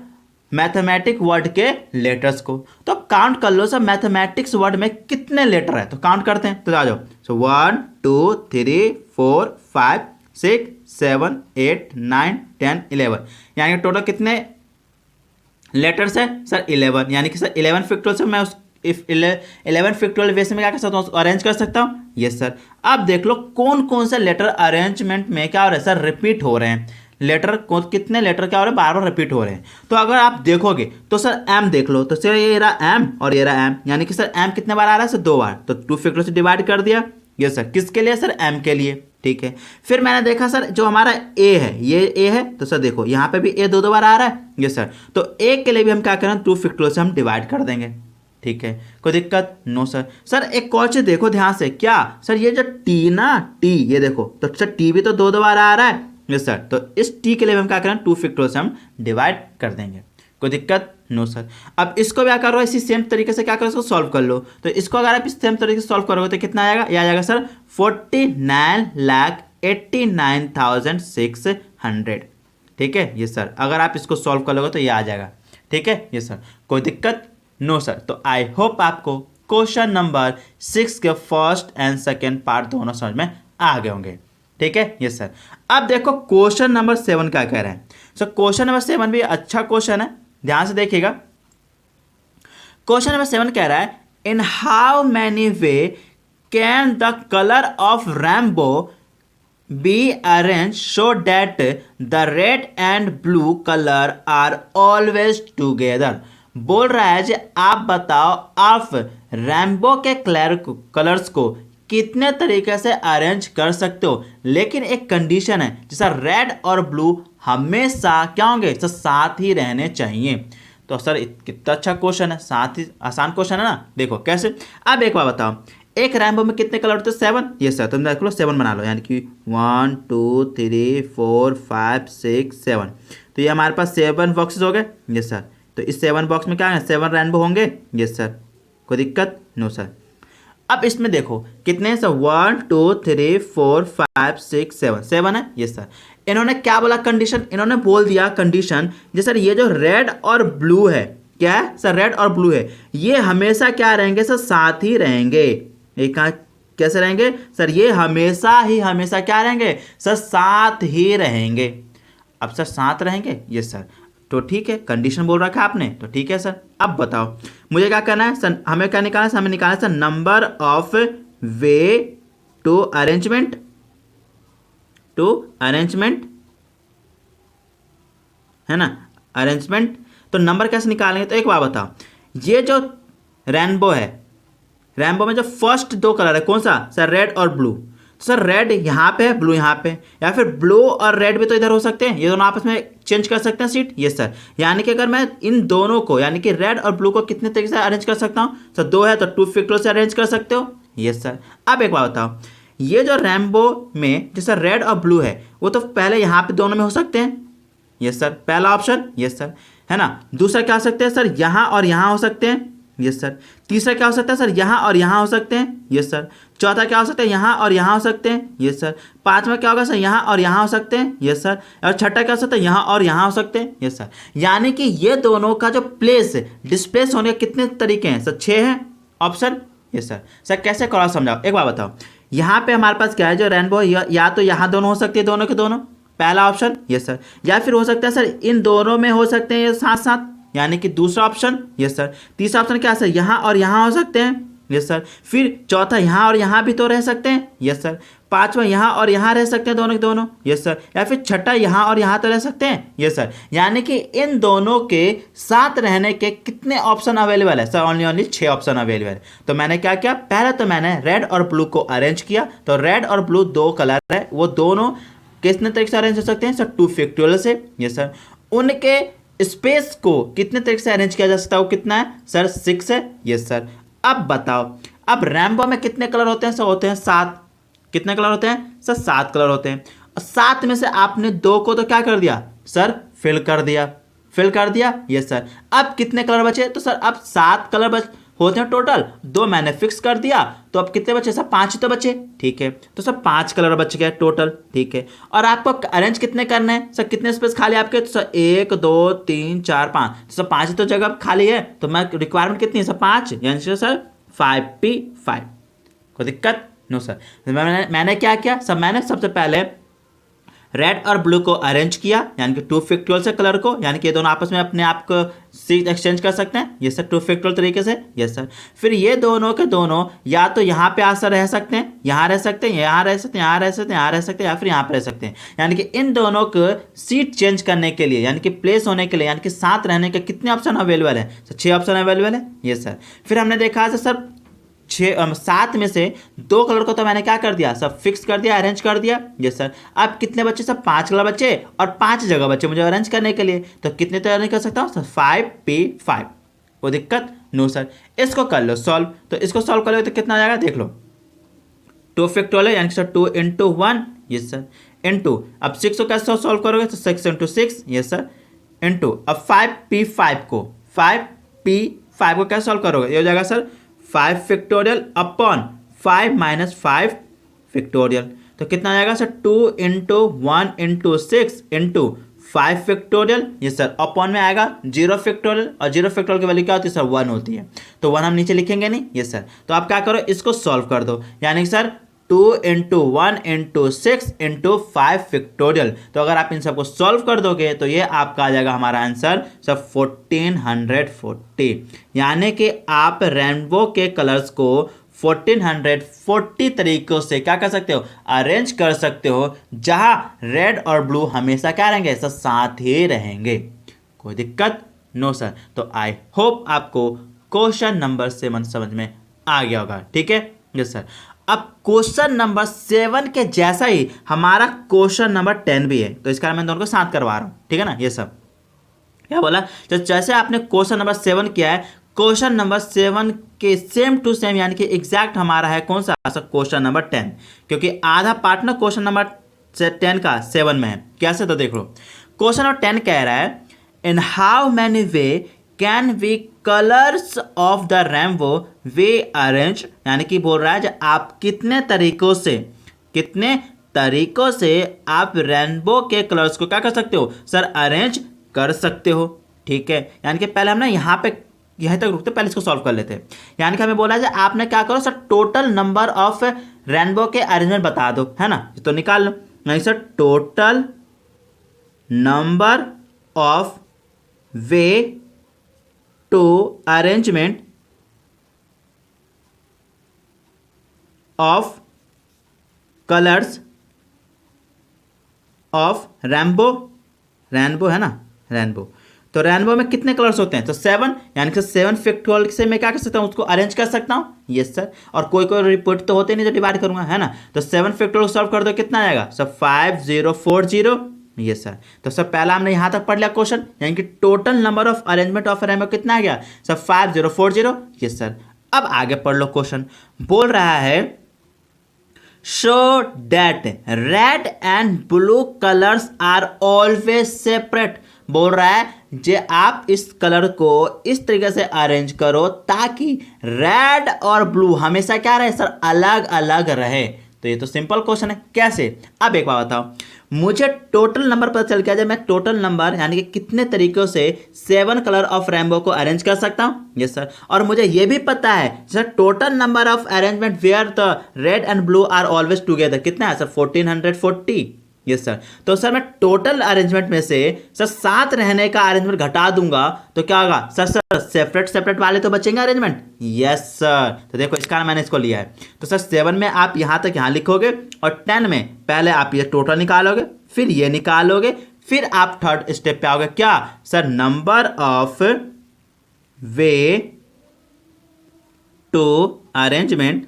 मैथमेटिक वर्ड के लेटर्स को। तो काउंट कर लो सर मैथमेटिक्स वर्ड में कितने लेटर है, तो काउंट करते हैं। तो आ जाओ, सो 1 2 3 4 5 6 7 8 9 10 11, यानी कि टोटल कितने लेटर्स है सर 11, यानी कि सर 11 फैक्टोरियल से मैं उस इफ 11 फैक्टोरियल वे से मैं क्या कर सकता हूँ, अरेंज कर सकता हूँ। Yes sir. अब देख लो कौन कौन से लेटर अरेंजमेंट में क्या हो रहा है सर, रिपीट हो रहे हैं। लेटर को कितने लेटर क्या हो रहे हैं, बार बार रिपीट हो रहे हैं। तो अगर आप देखोगे तो सर एम देख लो, तो सर ये रहा एम और ये रहा एम, यानी कि सर एम कितने बार आ रहा है सर, 2 बार। तो 2 फैक्टोरियल से डिवाइड कर दिया। यस सर, किसके लिए सर, एम के लिए। ठीक है। फिर मैंने देखा सर जो हमारा ए है, ये ए है, तो सर देखो यहाँ पे भी ए 2 बार आ रहा है। Yes sir. तो ए के लिए भी हम क्या करें, 2 फैक्टोरियल से हम डिवाइड कर देंगे। ठीक है, कोई दिक्कत नो सर। सर एक और चीज देखो ध्यान से, क्या सर ये जो टी ना, टी ये देखो, तो सर टी भी तो 2 बार आ रहा है। Yes sir. तो इस टी के लिए हम क्या करें, 2 फैक्टोरियल से हम डिवाइड कर देंगे। कोई दिक्कत नो सर। अब इसको क्या करो, इसी सेम तरीके से क्या करो, इसको सॉल्व कर लो। तो इसको अगर आप इस सेम तरीके से सॉल्व करोगे तो कितना आएगा, ये आ जाएगा सर 49,89,600। ठीक है ये सर, अगर आप इसको सॉल्व कर लोगे तो ये आ जाएगा। ठीक है ये सर, कोई दिक्कत नो सर। तो आई होप आपको क्वेश्चन नंबर 6 के फर्स्ट एंड सेकेंड पार्ट दोनों समझ में आ गए होंगे। ठीक है ये सर। अब देखो क्वेश्चन नंबर 7 क्या कह रहे हैं। सर क्वेश्चन नंबर 7 भी अच्छा क्वेश्चन है, ध्यान से देखिएगा। क्वेश्चन नंबर 7 कह रहा है, in how many way can the colour of rainbow be arrange so that the red and blue colour are always together. बोल रहा है जी आप बताओ आप रेनबो के कलर्स को कितने तरीके से अरेंज कर सकते हो, लेकिन एक कंडीशन है, जैसा रेड और ब्लू हमेशा क्या होंगे सर, साथ ही रहने चाहिए। तो सर कितना अच्छा क्वेश्चन है, साथ ही आसान क्वेश्चन है ना। देखो कैसे, अब एक बार बताओ, एक रेनबो में कितने कलर होते हैं, 7। ये सर तुम देख लो 7 बना लो, यानी कि 1 2 3 4 5 6 7। तो ये हमारे पास 7 बॉक्सेस हो गए। ये सर, तो इस 7 बॉक्स में क्या है, 7 रेनबो होंगे। ये सर, कोई दिक्कत नो सर। अब इसमें देखो कितने सर, 1 2 3 4 5 6 7, 7 है। ये सर, इन्होंने क्या बोला कंडीशन, इन्होंने बोल दिया कंडीशन, जे सर ये जो रेड और ब्लू है, क्या है सर, रेड और ब्लू है, ये हमेशा क्या रहेंगे सर, साथ ही रहेंगे। ये कहाँ कैसे रहेंगे सर, ये हमेशा क्या रहेंगे सर, साथ ही रहेंगे। अब सर साथ रहेंगे, ये सर, तो ठीक है, कंडीशन बोल रखा है आपने, तो ठीक है सर। अब बताओ मुझे क्या करना है सर, हमें क्या निकालना है, हमें निकालना है sir number of way to arrangement, है ना, अरेंजमेंट। तो नंबर कैसे निकालेंगे, तो एक बात बताओ, ये जो रेनबो है, रेनबो में जो फर्स्ट 2 कलर है कौन सा सर, रेड और ब्लू। तो सर रेड यहाँ पे है, ब्लू यहाँ पे, या फिर ब्लू और रेड भी तो इधर हो सकते हैं, ये दोनों आपस में चेंज कर सकते हैं सीट। ये सर, यानी कि अगर मैं इन दोनों को, यानी कि रेड और ब्लू को कितने तरीके से अरेंज कर सकता हूँ सर, 2 है तो 2 फैक्टोरियल से अरेंज कर सकते हो। ये सर। अब एक बात बताओ, ये जो रेनबो में जैसा रेड और ब्लू है, वो तो पहले यहाँ पे दोनों में हो सकते हैं। यस सर, पहला ऑप्शन। यस सर, है ना। दूसरा क्या हो सकते हैं सर, यहाँ और यहाँ हो सकते हैं। Yes sir. तीसरा क्या हो सकता है सर, यहाँ और यहाँ हो सकते हैं। Yes sir. चौथा क्या हो सकता है, यहाँ और यहाँ हो सकते हैं। Yes sir. पांचवा क्या होगा सर, यहाँ और यहाँ हो सकते हैं। Yes sir. और छठा क्या हो सकता है, यहाँ और यहाँ हो सकते हैं। Yes sir. यानी कि ये दोनों का जो प्लेस डिस्प्लेस होने के कितने तरीके हैं सर, 6 हैं ऑप्शन। Yes sir. सर कैसे करो समझाओ, एक बार बताओ, यहाँ पे हमारे पास क्या है, जो रेनबो या तो यहाँ दोनों हो सकती है, दोनों के दोनों, पहला ऑप्शन। Yes sir. या फिर हो सकता है सर इन दोनों में हो सकते हैं ये साथ साथ, यानी कि दूसरा ऑप्शन। Yes sir. तीसरा ऑप्शन क्या है सर, यहाँ और यहाँ हो सकते हैं। Yes sir. फिर चौथा यहाँ और यहाँ भी तो रह सकते हैं। Yes sir. पांचवा यहाँ और यहाँ रह सकते हैं दोनों के दोनों, यस सर। या फिर छठा यहाँ और यहाँ तो रह सकते हैं, यस सर। यानी कि इन दोनों के साथ रहने के कितने ऑप्शन अवेलेबल है सर? ओनली 6 ऑप्शन अवेलेबल है। तो मैंने क्या किया, पहले तो मैंने रेड और ब्लू को अरेंज किया। तो रेड और ब्लू दो कलर है, वो दोनों कितने तरीके से अरेंज हो सकते हैं सर? 2 फैक्टोरियल से, यस सर। उनके स्पेस को कितने तरीके से अरेंज किया जा सकता है? वो कितना है सर? 6 है, यस सर। अब बताओ, अब रैम्बो में कितने कलर होते हैं सर? होते हैं 7। कितने कलर होते हैं सर? 7 कलर होते हैं। और 7 में से आपने 2 को तो क्या कर दिया सर? फिल कर दिया, फिल कर दिया, यस सर। अब कितने कलर बचे? तो सर अब 7 कलर बच होते हैं टोटल, 2 मैंने फिक्स कर दिया, तो अब कितने बचे सर? 5 तो बचे, ठीक है। तो सर 5 कलर बच गए टोटल, ठीक है। और आपको अरेंज कितने करने हैं सर? कितने स्पेस खाली आपके? तो सर 1 2 3 4 5, तो सर 5 तो जगह खाली है। तो मैं रिक्वायरमेंट कितनी है सर? 5, यानी सर 5p5। कोई दिक्कत? No sir. मैंने क्या किया सर? मैंने सबसे पहले रेड और ब्लू को अरेंज किया, यानी कि 2 फैक्टोरियल से कलर को, यानी कि ये दोनों आपस में अपने आप को सीट एक्सचेंज कर सकते हैं, ये सर 2 फैक्टोरियल तरीके से, यस सर। फिर ये दोनों के दोनों या तो यहाँ पे आकर रह सकते हैं, यहाँ रह सकते हैं, यहाँ रह सकते हैं, यहाँ रह सकते हैं, यहाँ रह सकते हैं, या फिर यहाँ पे रह सकते हैं। यानी कि इन दोनों को सीट चेंज करने के लिए, यानी कि प्लेस होने के लिए, यानी कि साथ रहने के कितने ऑप्शन अवेलेबल है सर? 6 ऑप्शन अवेलेबल है, यस सर। फिर हमने देखा सर 7 में से 2 कलर को तो मैंने क्या कर दिया सब? फिक्स कर दिया, अरेंज कर दिया, यस सर। अब कितने बच्चे सर? 5 कलर बच्चे और 5 जगह बच्चे मुझे अरेंज करने के लिए। तो कितने तो अरेंज कर सकता हूँ सर? 5p5। कोई दिक्कत? No sir. इसको कर लो सॉल्व। तो इसको सॉल्व कर लो तो कितना आ जाएगा देख लो। 2 फैक्टोरियल यानी कि सर 2 × 1, यस सर, इंटू अब 6 को कैसे सॉल्व करोगे? तो 6 × 6, यस सर, इंटू अब 5p5 को कैसे सॉल्व करोगे? ये हो जाएगा सर 5 फैक्टोरियल अपॉन 5 - 5 फैक्टोरियल। तो कितना आ जाएगा सर? 2 × 1 × 6 × 5 फैक्टोरियल, ये सर, अपॉन में आएगा 0 फैक्टोरियल, और 0 फैक्टोरियल की वैल्यू क्या होती है सर? 1 होती है। तो 1 हम नीचे लिखेंगे नहीं, ये सर। तो आप क्या करो, इसको सॉल्व कर दो, यानी कि सर 2 × 1 × 6 × 5 फैक्टोरियल। तो अगर आप इन सबको सॉल्व कर दोगे तो ये आपका आ जाएगा हमारा आंसर सर 1440। यानी कि आप रेनबो के कलर्स को 1440 तरीकों से क्या कर सकते हो? अरेंज कर सकते हो, जहां रेड और ब्लू हमेशा क्या रहेंगे सर? साथ ही रहेंगे। कोई दिक्कत? No sir. तो आई होप आपको क्वेश्चन नंबर 7 समझ में आ गया होगा, ठीक है, यस सर। अब क्वेश्चन नंबर 7 के जैसा ही हमारा क्वेश्चन नंबर 10 भी है, तो इस कारण मैं दोनों को साथ करवा रहा हूं, ठीक है ना। ये सब क्या बोला, तो जैसे आपने क्वेश्चन नंबर 7 किया है, क्वेश्चन नंबर 7 के सेम टू सेम, यानी कि एग्जैक्ट हमारा है कौन सा? क्वेश्चन नंबर 10, क्योंकि आधा पार्ट ना क्वेश्चन नंबर 10 का 7 में है। कैसे? तो देख लो, क्वेश्चन नंबर 10 कह रहा है, in how many way can we colours of the rainbow way arrange, यानी कि बोल रहा है कि आप कितने तरीकों से आप रेनबो के कलर्स को क्या कर सकते हो सर? अरेंज कर सकते हो, ठीक है। यानी कि पहले हम ना यहाँ पे यहीं तक रुकते, पहले इसको सॉल्व कर लेते हैं। यानी कि हमें बोला है आपने क्या करो sir? Total number of rainbow के अरेंजमेंट बता दो, है ना, तो निकाल लो। यानी sir total number of way to arrangement of colours of rainbow है ना, रेनबो। तो रेनबो में कितने कलर्स होते हैं? तो 7, यानी कि 7 फैक्टोरियल से मैं क्या कर सकता हूँ? उसको अरेंज कर सकता हूँ, यस सर। और कोई रिपोर्ट तो होते नहीं जो डिवाइड करूंगा, है ना। तो 7 फैक्टोरियल सॉल्व कर दो, कितना आएगा सर? 5040, yes sir. तो सर पहला हमने यहाँ तक पढ़ लिया क्वेश्चन, यानी कि total number of arrangement of rainbow कितना आ गया सर? 5040, yes sir. अब आगे पढ़ लो, क्वेश्चन बोल रहा है show that red and blue colours are always separate. बोल रहा है जे आप इस कलर को इस तरीके से अरेंज करो ताकि रेड और ब्लू हमेशा क्या रहे सर? अलग अलग रहे। तो ये तो सिंपल क्वेश्चन है, कैसे? अब एक बात बताओ, मुझे टोटल नंबर पता चल गया जब मैं टोटल नंबर यानी कि कितने तरीकों से 7 कलर ऑफ रेनबो को अरेंज कर सकता हूँ, यस सर। और मुझे ये भी पता है sir total number of arrangement where the red and blue are always together कितना है सर? 1440, yes sir. तो सर मैं टोटल अरेंजमेंट में से सर 7 रहने का अरेंजमेंट घटा दूंगा तो क्या होगा सर? सर सेपरेट सेपरेट वाले तो बचेंगे अरेंजमेंट। Yes sir. तो देखो इस कारण मैंने इसको लिया है। तो सर 7 में आप यहाँ तक यहाँ लिखोगे और 10 में पहले आप ये टोटल निकालोगे, फिर ये निकालोगे, फिर आप थर्ड स्टेप पे आओगे क्या sir? Number of way to arrangement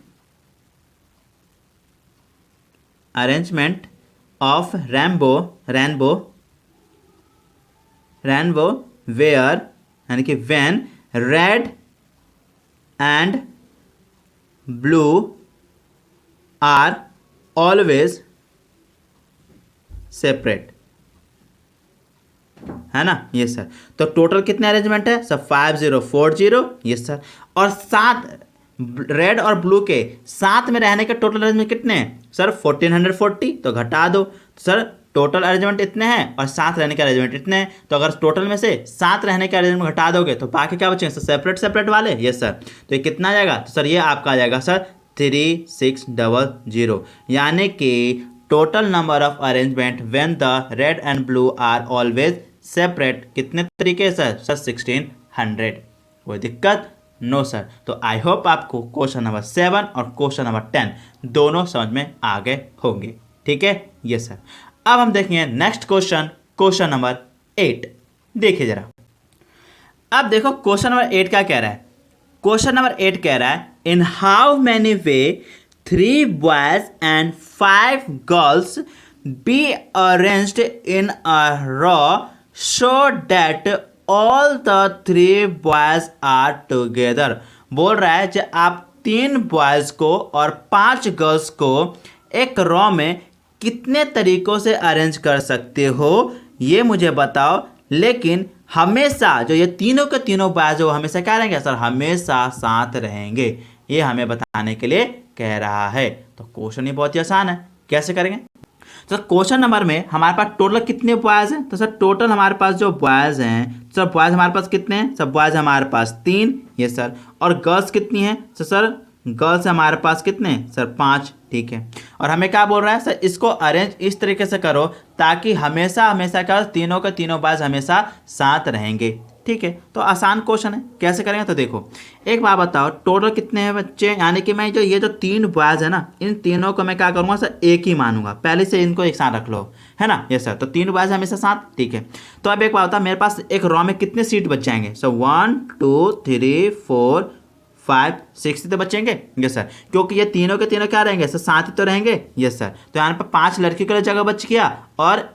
of rainbow where, यानी कि when red and blue are always separate, है ना? Yes sir. तो टोटल कितने अरेंजमेंट है सर? 5040। Yes sir. और 7 रेड और ब्लू के साथ में रहने के टोटल अरेंजमेंट कितने हैं सर? 1440। तो घटा दो। तो सर टोटल अरेंजमेंट इतने हैं और 7 रहने के अरेंजमेंट इतने हैं। तो अगर टोटल में से 7 रहने के अरेंजमेंट घटा दोगे तो बाकी क्या बचेंगे सर? सेपरेट सेपरेट वाले। Yes sir. तो ये कितना आ जाएगा? तो सर ये आपका आ जाएगा सर 3600, यानी कि total number of arrangement when the red and blue are always separate कितने तरीके सर? सर 1600। कोई दिक्कत? No sir. तो आई होप आपको क्वेश्चन नंबर 7 और क्वेश्चन नंबर 10 दोनों समझ में आ गए होंगे। ठीक है? Yes sir. अब हम देखेंगे नेक्स्ट क्वेश्चन नंबर 8। देखिए जरा। अब देखो क्वेश्चन नंबर 8 क्या कह रहा है? क्वेश्चन नंबर 8 कह रहा है in how many way 3 boys and 5 girls be arranged in a row so that all the 3 boys are together। बोल रहा है कि आप 3 बॉयज को और 5 गर्ल्स को एक रो में कितने तरीकों से अरेंज कर सकते हो ये मुझे बताओ, लेकिन हमेशा जो ये तीनों के तीनों बॉयज वो हमेशा क्या रहेंगे सर? हमेशा साथ रहेंगे। ये हमें बताने के लिए कह रहा है। तो क्वेश्चन ही बहुत ही आसान है, कैसे करेंगे? तो क्वेश्चन नंबर में हमारे पास टोटल कितने बॉयज हैं? तो सर टोटल हमारे पास जो बॉयज हैं सर, बॉयज हमारे पास कितने हैं सर? बॉयज हमारे पास 3। ये सर। और गर्ल्स कितनी हैं? तो सर गर्ल्स हमारे पास कितने हैं सर? 5। ठीक है। और हमें क्या बोल रहा है सर? इसको अरेंज इस तरीके से करो ताकि हमेशा हमेशा क्या तीनों के तीनों बॉयज हमेशा साथ रहेंगे। ठीक है। तो आसान क्वेश्चन है, कैसे करेंगे? तो देखो एक बात बताओ, टोटल कितने हैं बच्चे? यानी कि मैं ये जो 3 बॉयज है ना, इन तीनों को मैं क्या करूँगा सर? एक ही मानूंगा। पहले से इनको एक साथ रख लो, है ना? Yes sir. तो 3 बॉयज हमेशा साथ। ठीक है। तो अब एक बात बता, मेरे पास एक रो में कितने सीट बच जाएंगे सर? 1 2 3 4 5 6 तो बचेंगे। Yes sir. क्योंकि ये तीनों के तीनों क्या रहेंगे सर? साथ ही तो रहेंगे। Yes sir. तो यहाँ पर 5 लड़कियों के लिए जगह बच गया और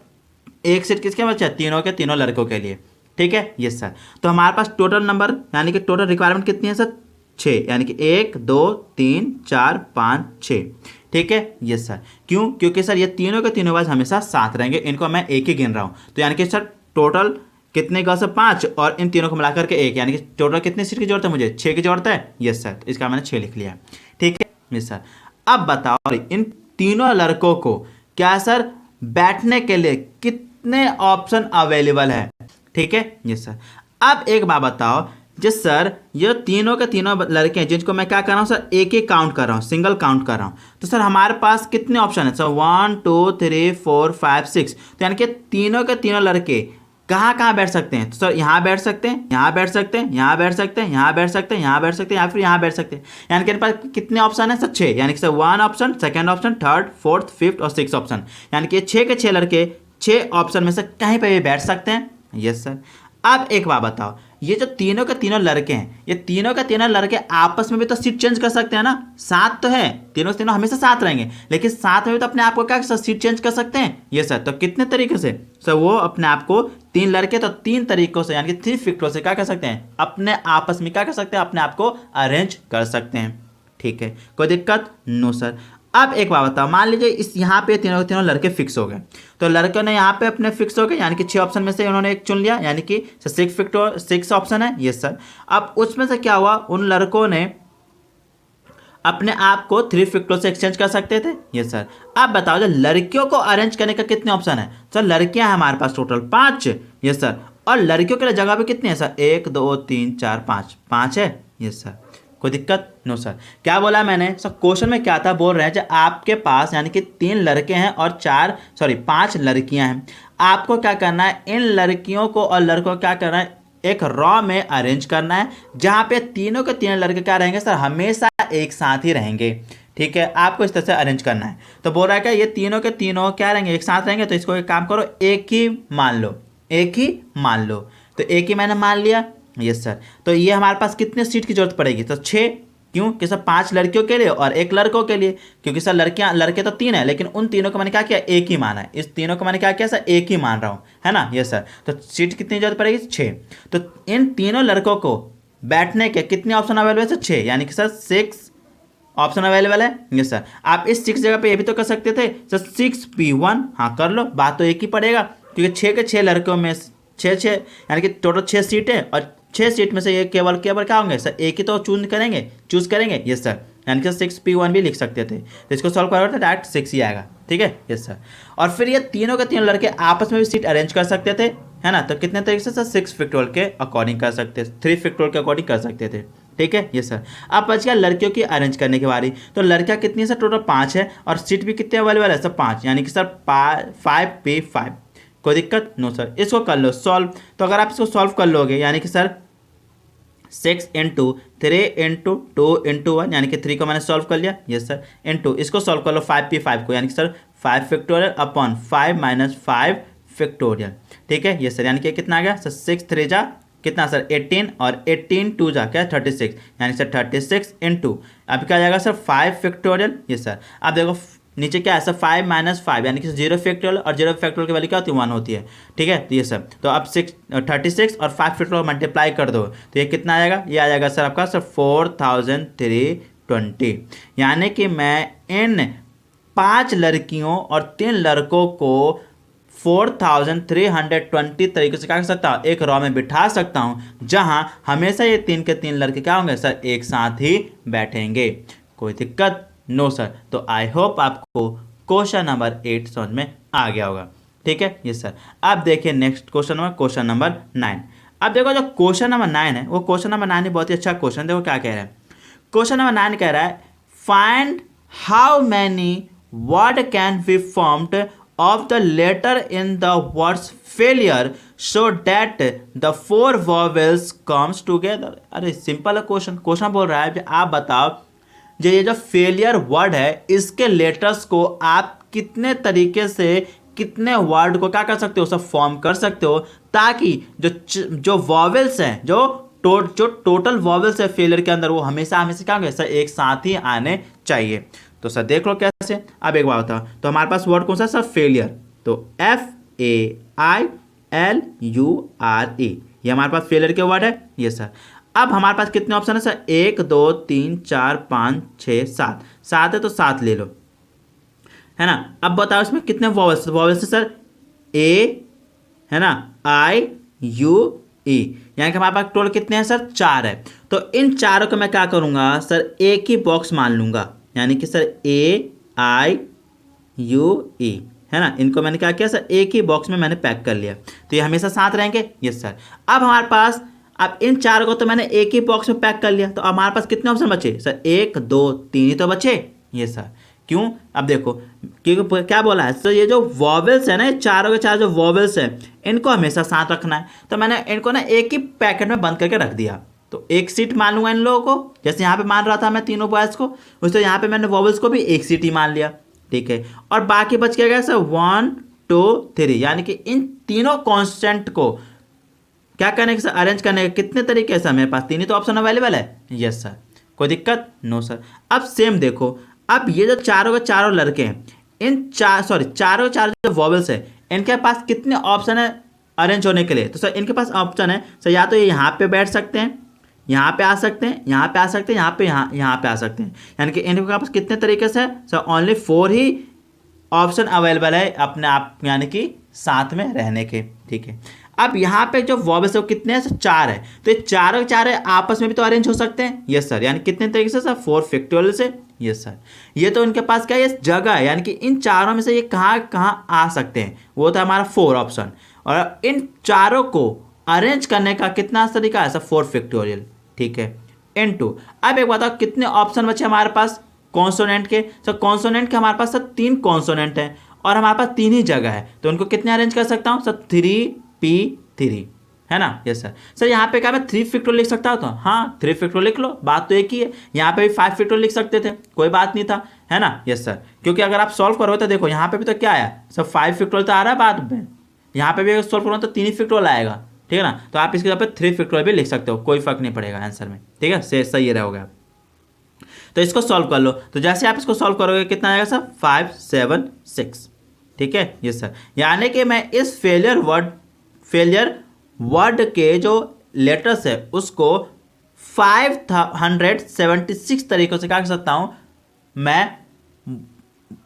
एक सीट किसके बचा? तीनों के तीनों लड़कों के लिए। ठीक है? Yes sir. तो हमारे पास टोटल नंबर यानी कि टोटल रिक्वायरमेंट कितनी है सर? 6, यानी कि 1 2 3 4 5 6। ठीक है? Yes sir. क्यों? क्योंकि सर ये तीनों के तीनों बॉयज हमेशा साथ रहेंगे, इनको मैं एक ही गिन रहा हूँ। तो यानी कि सर टोटल कितने गर्ल्स है? 5 और इन तीनों को मिलाकर के 1, यानी कि टोटल कितनी सीट की जरूरत है मुझे? 6 की जरूरत है। Yes sir. इसका मैंने 6 लिख लिया। ठीक है? Yes sir. अब बताओ इन तीनों लड़कों को क्या सर बैठने के लिए कितने ऑप्शन अवेलेबल है? ठीक है? Yes sir. अब एक बात बताओ, जिस सर ये तीनों के तीनों लड़के हैं जिनको मैं क्या कर रहा हूँ सर? एक ही काउंट कर रहा हूँ, सिंगल काउंट कर रहा हूँ। तो सर हमारे पास कितने ऑप्शन है सर? 1 2 3 4 5 6। तो यानी कि तीनों के तीनों लड़के कहाँ कहाँ बैठ सकते हैं? तो सर यहाँ बैठ सकते हैं, यहाँ बैठ सकते हैं, यहाँ बैठ सकते हैं, यहाँ बैठ सकते हैं, यहाँ बैठ सकते हैं, या फिर यहाँ बैठ सकते हैं। यानी कि इनके पास कितने ऑप्शन है सर? 6। यानी कि sir 1 option, 2nd option, 3rd 4th 5th और 6th ऑप्शन। यानी कि 6 के 6 लड़के 6 ऑप्शन में से कहीं पर भी बैठ सकते हैं। Yes sir. अब एक बात बताओ, ये जो तीनों के तीनों लड़के हैं, ये तीनों के तीनों लड़के आपस में भी तो सीट चेंज कर सकते हैं ना? साथ तो है, तीनों के तीनों हमेशा साथ रहेंगे, लेकिन साथ में भी तो अपने आप को क्या सीट चेंज कर सकते हैं। ये सर। तो कितने तरीके से सर? वो अपने आप को 3 लड़के तो 3 तरीकों से यानी कि 3 फैक्टरों से क्या कर सकते हैं? अपने आपस में क्या कर सकते हैं? अपने आप को अरेंज कर सकते हैं। ठीक है? कोई दिक्कत? No sir. अब एक बात बताओ, मान लीजिए इस यहाँ पे तीनों तीनों लड़के फिक्स हो गए, तो लड़कों ने यहाँ पे अपने फिक्स हो गए, यानी कि 6 ऑप्शन में से उन्होंने एक चुन लिया, यानी कि 6 ऑप्शन है। Yes sir. अब उसमें से क्या हुआ? उन लड़कों ने अपने आप को 3 फैक्टरों से एक्सचेंज कर सकते थे। Yes sir. अब बताओ जो लड़कियों को अरेंज करने का कितने ऑप्शन है सर? लड़कियां हैं हमारे पास टोटल 5। Yes sir. और लड़कियों के लिए जगह भी कितनी है सर? 1 2 3 4 5 5 है। Yes sir. कोई दिक्कत? No sir. क्या बोला मैंने सर? क्वेश्चन में क्या था, बोल रहे हैं जब आपके पास यानी कि 3 लड़के हैं और 5 लड़कियां हैं, आपको क्या करना है, इन लड़कियों को और लड़कों को क्या करना है, एक रॉ में अरेंज करना है, जहां पे तीनों के तीनों लड़के क्या रहेंगे सर, हमेशा एक साथ ही रहेंगे। ठीक है, आपको इस तरह से अरेंज करना है। तो बोल रहा है क्या, ये तीनों के तीनों क्या रहेंगे, एक साथ रहेंगे। तो इसको एक काम करो, एक ही मान लो, एक ही मान लो। तो एक ही मैंने मान लिया, यस सर। तो ये हमारे पास कितने सीट की जरूरत पड़ेगी, तो 6। क्यों कि सर 5 लड़कियों के लिए और 1 लड़कों के लिए, क्योंकि सर लड़के तो 3 है, लेकिन उन तीनों को मैंने क्या किया, एक ही माना है। इस तीनों को मैंने क्या किया सर, एक ही मान रहा हूँ, है ना, यस सर। तो सीट कितनी जरूरत पड़ेगी, 6। तो इन तीनों लड़कों को बैठने के कितने ऑप्शन अवेलेबल है सर, 6, यानी कि सर 6 ऑप्शन अवेलेबल है, यस सर। आप इस 6 जगह पे ये भी तो कर सकते थे सर 6p1, हाँ कर लो, बात तो एक ही पड़ेगा, क्योंकि 6 के 6 लड़कों में 6 यानी कि टोटल 6 सीटें, और 6 सीट में से ये केवल क्या होंगे सर, एक ही तो चूज करेंगे, यस सर। यानी कि 6p1 भी लिख सकते थे। तो इसको सॉल्व करोगे तो डायरेक्ट 6 ही आएगा, ठीक है, यस सर। और फिर ये तीनों के तीनों लड़के आपस में भी सीट अरेंज कर सकते थे, है ना। तो कितने तरीके से सर, 6 फैक्टोरियल के अकॉर्डिंग कर सकते थे, 3 फैक्टोरियल के अकॉर्डिंग कर सकते थे, ठीक है, यस सर। अब बच गया लड़कियों की अरेंज करने की बारी। तो लड़कियां कितनी है सर, टोटल 5 है, और सीट भी कितने अवेलेबल है सर, 5, यानी कि सर 5p5। कोई दिक्कत? No sir. इसको कर लो सॉल्व। तो अगर आप इसको सॉल्व कर लोगे, यानी कि सर 6 इंटू 3 इंटू 2 इंटू 1, यानी कि 3 को मैंने सॉल्व कर लिया, यस सर, इंटू इसको सॉल्व कर लो 5p5 को, यानी कि sir 5 factorial upon 5 minus 5 factorial, ठीक है, यस सर। यानी कि कितना आ गया सर, 6 3 जा कितना सर 18, और 18 2 जा क्या 36, यानी सर 36 इंटू अब क्या जाएगा सर 5 फैक्टोरियल, यस सर। अब देखो नीचे क्या है सर, 5 माइनस 5, यानी कि 0 फैक्टोरियल, और 0 फैक्टोरियल की वैल्यू क्या होती है, 1 होती है, ठीक है। तो ये सब तो अब 36 और 5 फैक्टोरियल मल्टीप्लाई कर दो, तो ये कितना आ जाएगा, ये आ जाएगा सर आपका सर 4320। यानी कि मैं इन 5 लड़कियों और 3 लड़कों को 4320 तरीके से क्या कर सकता हूँ, एक रॉ में बिठा सकता हूँ, जहां हमेशा ये 3 के 3 लड़के क्या होंगे सर, एक साथ ही बैठेंगे। कोई दिक्कत? No sir. तो आई होप आपको क्वेश्चन नंबर 8 समझ में आ गया होगा, ठीक है, यस सर। अब देखिए नेक्स्ट क्वेश्चन नंबर 9। अब देखो जो क्वेश्चन नंबर 9 है, वो क्वेश्चन नंबर 9 बहुत ही अच्छा क्वेश्चन। देखो क्या कह रहा है, क्वेश्चन नंबर 9 कह रहा है, find how many word can be formed of the letter in the words failure so that the 4 vowels comes together। अरे सिंपल है क्वेश्चन बोल रहा है आप बताओ जो ये जो फेलियर वर्ड है, इसके लेटर्स को आप कितने तरीके से, कितने वर्ड को क्या कर सकते हो, सब फॉर्म कर सकते हो, ताकि जो वॉवेल्स हैं, जो टोटल वॉवेल्स है फेलियर के अंदर, वो हमेशा क्या होंगे सर, एक साथ ही आने चाहिए। तो सर देख लो कैसे। अब एक बात बताओ, तो हमारे पास वर्ड कौन सा सर, फेलियर। तो FAILURE, ये हमारे पास फेलियर के वर्ड है, ये सर। अब हमारे पास कितने ऑप्शन है सर, 1 2 3 4 5 6 7 है, तो 7 ले लो, है ना। अब बताओ इसमें कितने वॉवेल्स है सर, A, है ना, IUE, यानी कि हमारे पास टोटल कितने हैं सर, 4 है। तो इन चारों को मैं क्या करूंगा सर, एक ही बॉक्स मान लूंगा, यानी कि सर AIUE, है ना, इनको मैंने क्या किया सर, एक ही बॉक्स में मैंने पैक कर लिया, तो ये हमेशा साथ रहेंगे, यस सर। अब हमारे पास, अब इन चारों को तो मैंने एक ही बॉक्स में पैक कर लिया, तो हमारे पास कितने ऑप्शन बचे सर, 1 2 3 ही तो बचे, यस सर। क्यों? अब देखो क्योंकि क्या बोला है सर, ये जो वॉवेल्स है ना, चारों के चार जो वॉवेल्स है, इनको हमेशा साथ रखना है, तो मैंने इनको ना एक ही पैकेट में बंद करके रख दिया। तो एक सीट मान लूंगा इन लोगों को, जैसे यहाँ पे मान रहा था मैं तीनों बॉयज को, उससे यहाँ पे मैंने वॉवेल्स को भी एक सीट ही मान लिया, ठीक है। और बाकी बच क्या गया सर, 1 2 3, यानी कि इन तीनों कॉन्स्टेंट को क्या करने के सर, अरेंज करने के कितने तरीके से, मेरे पास 3 ही तो ऑप्शन अवेलेबल है, यस सर। कोई दिक्कत? No sir. अब सेम देखो, अब ये जो चारों के चारों लड़के हैं, इन चारों जो वॉवेल्स है, इनके पास कितने ऑप्शन है अरेंज होने के लिए, तो सर इनके पास ऑप्शन है सर, या तो ये यहाँ पे बैठ सकते हैं, यहाँ पे आ सकते हैं, यहाँ पे आ सकते हैं, यहाँ पे आ सकते हैं, यानी कि इनके पास कितने तरीके से सर, ओनली 4 ही ऑप्शन अवेलेबल है अपने आप, यानी कि साथ में रहने के, ठीक है। अब यहाँ पे जो वॉवेल्स है वो कितने हैं सर, 4 है, तो ये चारों आपस में भी तो अरेंज हो सकते हैं, यस सर। यानी कितने तरीके से सर, 4 फैक्टोरियल से, यस सर। ये तो इनके पास क्या है, ये जगह है, यानी कि इन चारों में से ये कहाँ आ सकते हैं, वो तो हमारा 4 ऑप्शन। और इन चारों को अरेंज करने का कितना तरीका है सर, 4 फैक्टोरियल, ठीक है। इनटू, अब एक बताओ कितने ऑप्शन बचे हमारे पास कॉन्सोनेंट के। सर कॉन्सोनेंट के हमारे पास सर 3 कॉन्सोनेंट है और हमारे पास 3 ही जगह है, तो उनको कितने अरेंज कर सकता हूँ सर 3p3, है ना। Yes sir. सर यहाँ पे क्या मैं 3 फैक्टोरियल लिख सकता हूँ, तो हाँ 3 फैक्टोरियल लिख लो, बात तो एक ही है। यहाँ पे भी 5 फैक्टोरियल लिख सकते थे, कोई बात नहीं था, है ना। Yes sir. क्योंकि अगर आप सॉल्व करोगे तो देखो यहाँ पे भी तो क्या आया सर 5 फैक्टोरियल तो आ रहा है बाद में, यहाँ पे भी अगर सॉल्व करोगे तो 3 ही फैक्टोरियल आएगा, ठीक है ना। तो आप इसके जगह पे 3 फैक्टोरियल भी लिख सकते हो, कोई फर्क नहीं पड़ेगा आंसर में, ठीक है। सही रहोगे आप। तो इसको सॉल्व कर लो, तो जैसे आप इसको सॉल्व करोगे कितना आएगा सर 5 7 6, ठीक है। Yes sir. यानी कि मैं इस फेलियर वर्ड के जो लेटर्स है उसको 576 तरीकों से क्या कर सकता हूं, मैं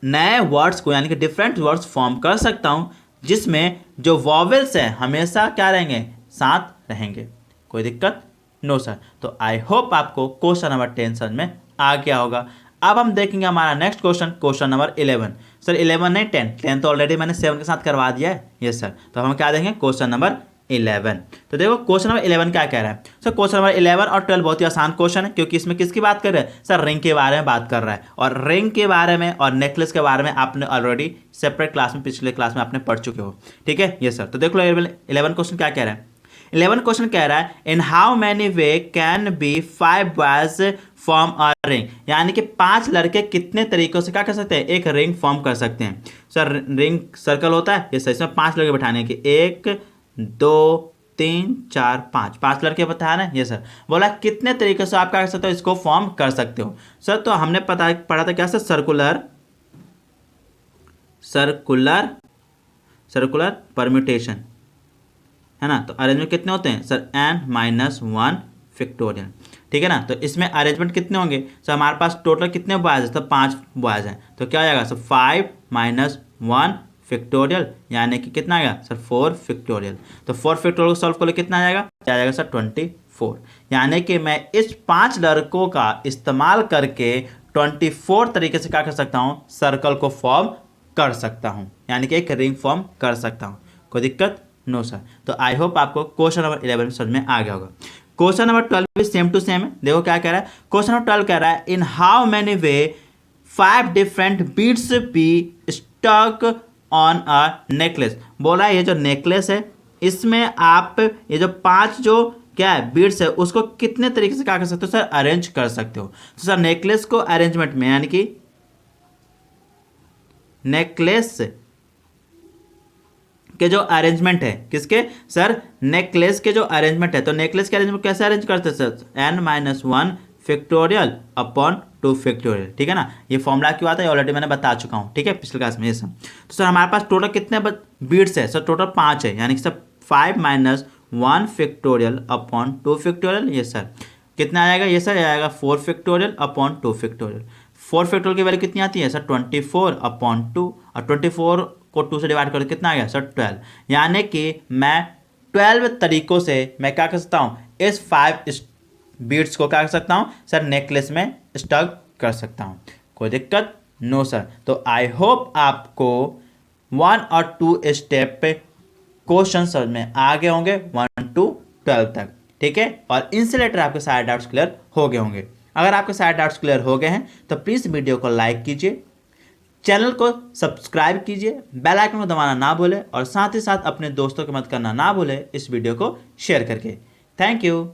नए वर्ड्स को यानी कि डिफरेंट वर्ड्स फॉर्म कर सकता हूं, जिसमें जो वॉवेल्स है हमेशा क्या रहेंगे, साथ रहेंगे। कोई दिक्कत नो सर। तो आई होप आपको क्वेश्चन नंबर 10 समझ में आ गया होगा। अब हम देखेंगे हमारा नेक्स्ट क्वेश्चन नंबर 11। सर 11 नहीं 10 तो ऑलरेडी मैंने 7 के साथ करवा दिया है। Yes sir. तो हम क्या देखेंगे क्वेश्चन नंबर 11। तो देखो क्वेश्चन नंबर 11 क्या कह रहा है। सर क्वेश्चन नंबर 11 और 12 बहुत ही आसान क्वेश्चन है, क्योंकि इसमें किसकी बात कर रहे हैं सर, रिंग के बारे में बात कर रहा है। और रिंग के बारे में और नेकलेस के बारे में आपने ऑलरेडी सेपरेट क्लास में, पिछले क्लास में आपने पढ़ चुके हो, ठीक है। Yes sir. तो देख लो 11 क्वेश्चन क्या कह रहा है। 11 क्वेश्चन कह रहा है in how many way can be 5 boys form a ring, यानी कि 5 लड़के कितने तरीकों से क्या कर सकते हैं, एक रिंग फॉर्म कर सकते हैं। सर रिंग सर्कल होता है, ये सर इसमें 5 लड़के बैठाने के, 1 2 3 4 5 लड़के बताया ना। ये सर बोला कितने तरीके से आप क्या कर सकते हो, इसको फॉर्म कर सकते हो। सर तो हमने पढ़ा था क्या सर, सर्कुलर परम्यूटेशन, है ना। तो अरेंजमेंट कितने होते हैं सर n-1 फैक्टोरियल, ठीक है ना। तो इसमें अरेंजमेंट कितने होंगे सर, हमारे पास टोटल कितने बॉयज है, तो 5 बॉयज हैं। तो क्या हो जाएगा सर 5 - 1 फैक्टोरियल, यानी कि कितना आएगा सर 4 फैक्टोरियल। तो 4 फैक्टोरियल को सॉल्व कर लो कितना आ जाएगा सर 24। यानी कि मैं इस 5 लड़कों का इस्तेमाल करके 24 तरीके से क्या कर सकता हूँ, सर्कल को फॉर्म कर सकता हूँ, यानी कि एक रिंग फॉर्म कर सकता हूँ। कोई दिक्कत नो सर। तो आई होप आपको क्वेश्चन नंबर 11 समझ में आ गया होगा। क्वेश्चन नंबर 12 भी सेम टू सेम है। देखो क्या कह रहा है, क्वेश्चन नंबर 12 कह रहा है in how many way 5 different beads be stuck on a necklace. बोला है ये जो नेकलेस है इसमें आप ये जो 5 जो क्या है बीड्स है उसको कितने तरीके से क्या कर सकते हो सर, अरेंज कर सकते हो। तो सर नेकलेस को अरेंजमेंट में, यानी कि नेकलेस के जो अरेंजमेंट है, किसके सर, नेकलेस के जो अरेंजमेंट है, तो नेकलेस के अरेंजमेंट कैसे अरेंज करते हैं sir, n-1 factorial upon 2 factorial, ठीक है ना। ये फॉर्मूला क्यों आता है ऑलरेडी मैंने बता चुका हूँ, ठीक है, पिछले क्लास में ये सब। तो सर हमारे पास टोटल कितने बीट्स है सर, टोटल 5 है, यानी कि सर 5 - 1 फैक्टोरियल अपॉन 2 फैक्टोरियल। ये सर कितना आएगा, ये सर आएगा 4 फैक्टोरियल अपॉन 2 फैक्टोरियल। 4 फैक्टोरियल की वैल्यू कितनी आती है सर 24 अपॉन 2, और 24 को 2 से डिवाइड करो कितना आ गया सर 12। यानी कि मैं 12 तरीकों से मैं क्या कर सकता हूँ, इस 5 बीट्स को क्या कर सकता हूँ सर, नेकलेस में स्टक कर सकता हूँ। कोई दिक्कत नो सर। तो आई होप आपको 1 और 2 स्टेप पे क्वेश्चन समझ में आ गए होंगे 1 to 12 तक, ठीक है। और इनसे रिलेटेड आपके सारे डाउट्स क्लियर हो गए होंगे। अगर आपके सारे डाउट्स क्लियर हो गए हैं तो प्लीज़ वीडियो को लाइक कीजिए, चैनल को सब्सक्राइब कीजिए, बेल आइकन को दबाना ना भूलें, और साथ ही साथ अपने दोस्तों की मदद करना ना भूलें इस वीडियो को शेयर करके। Thank you.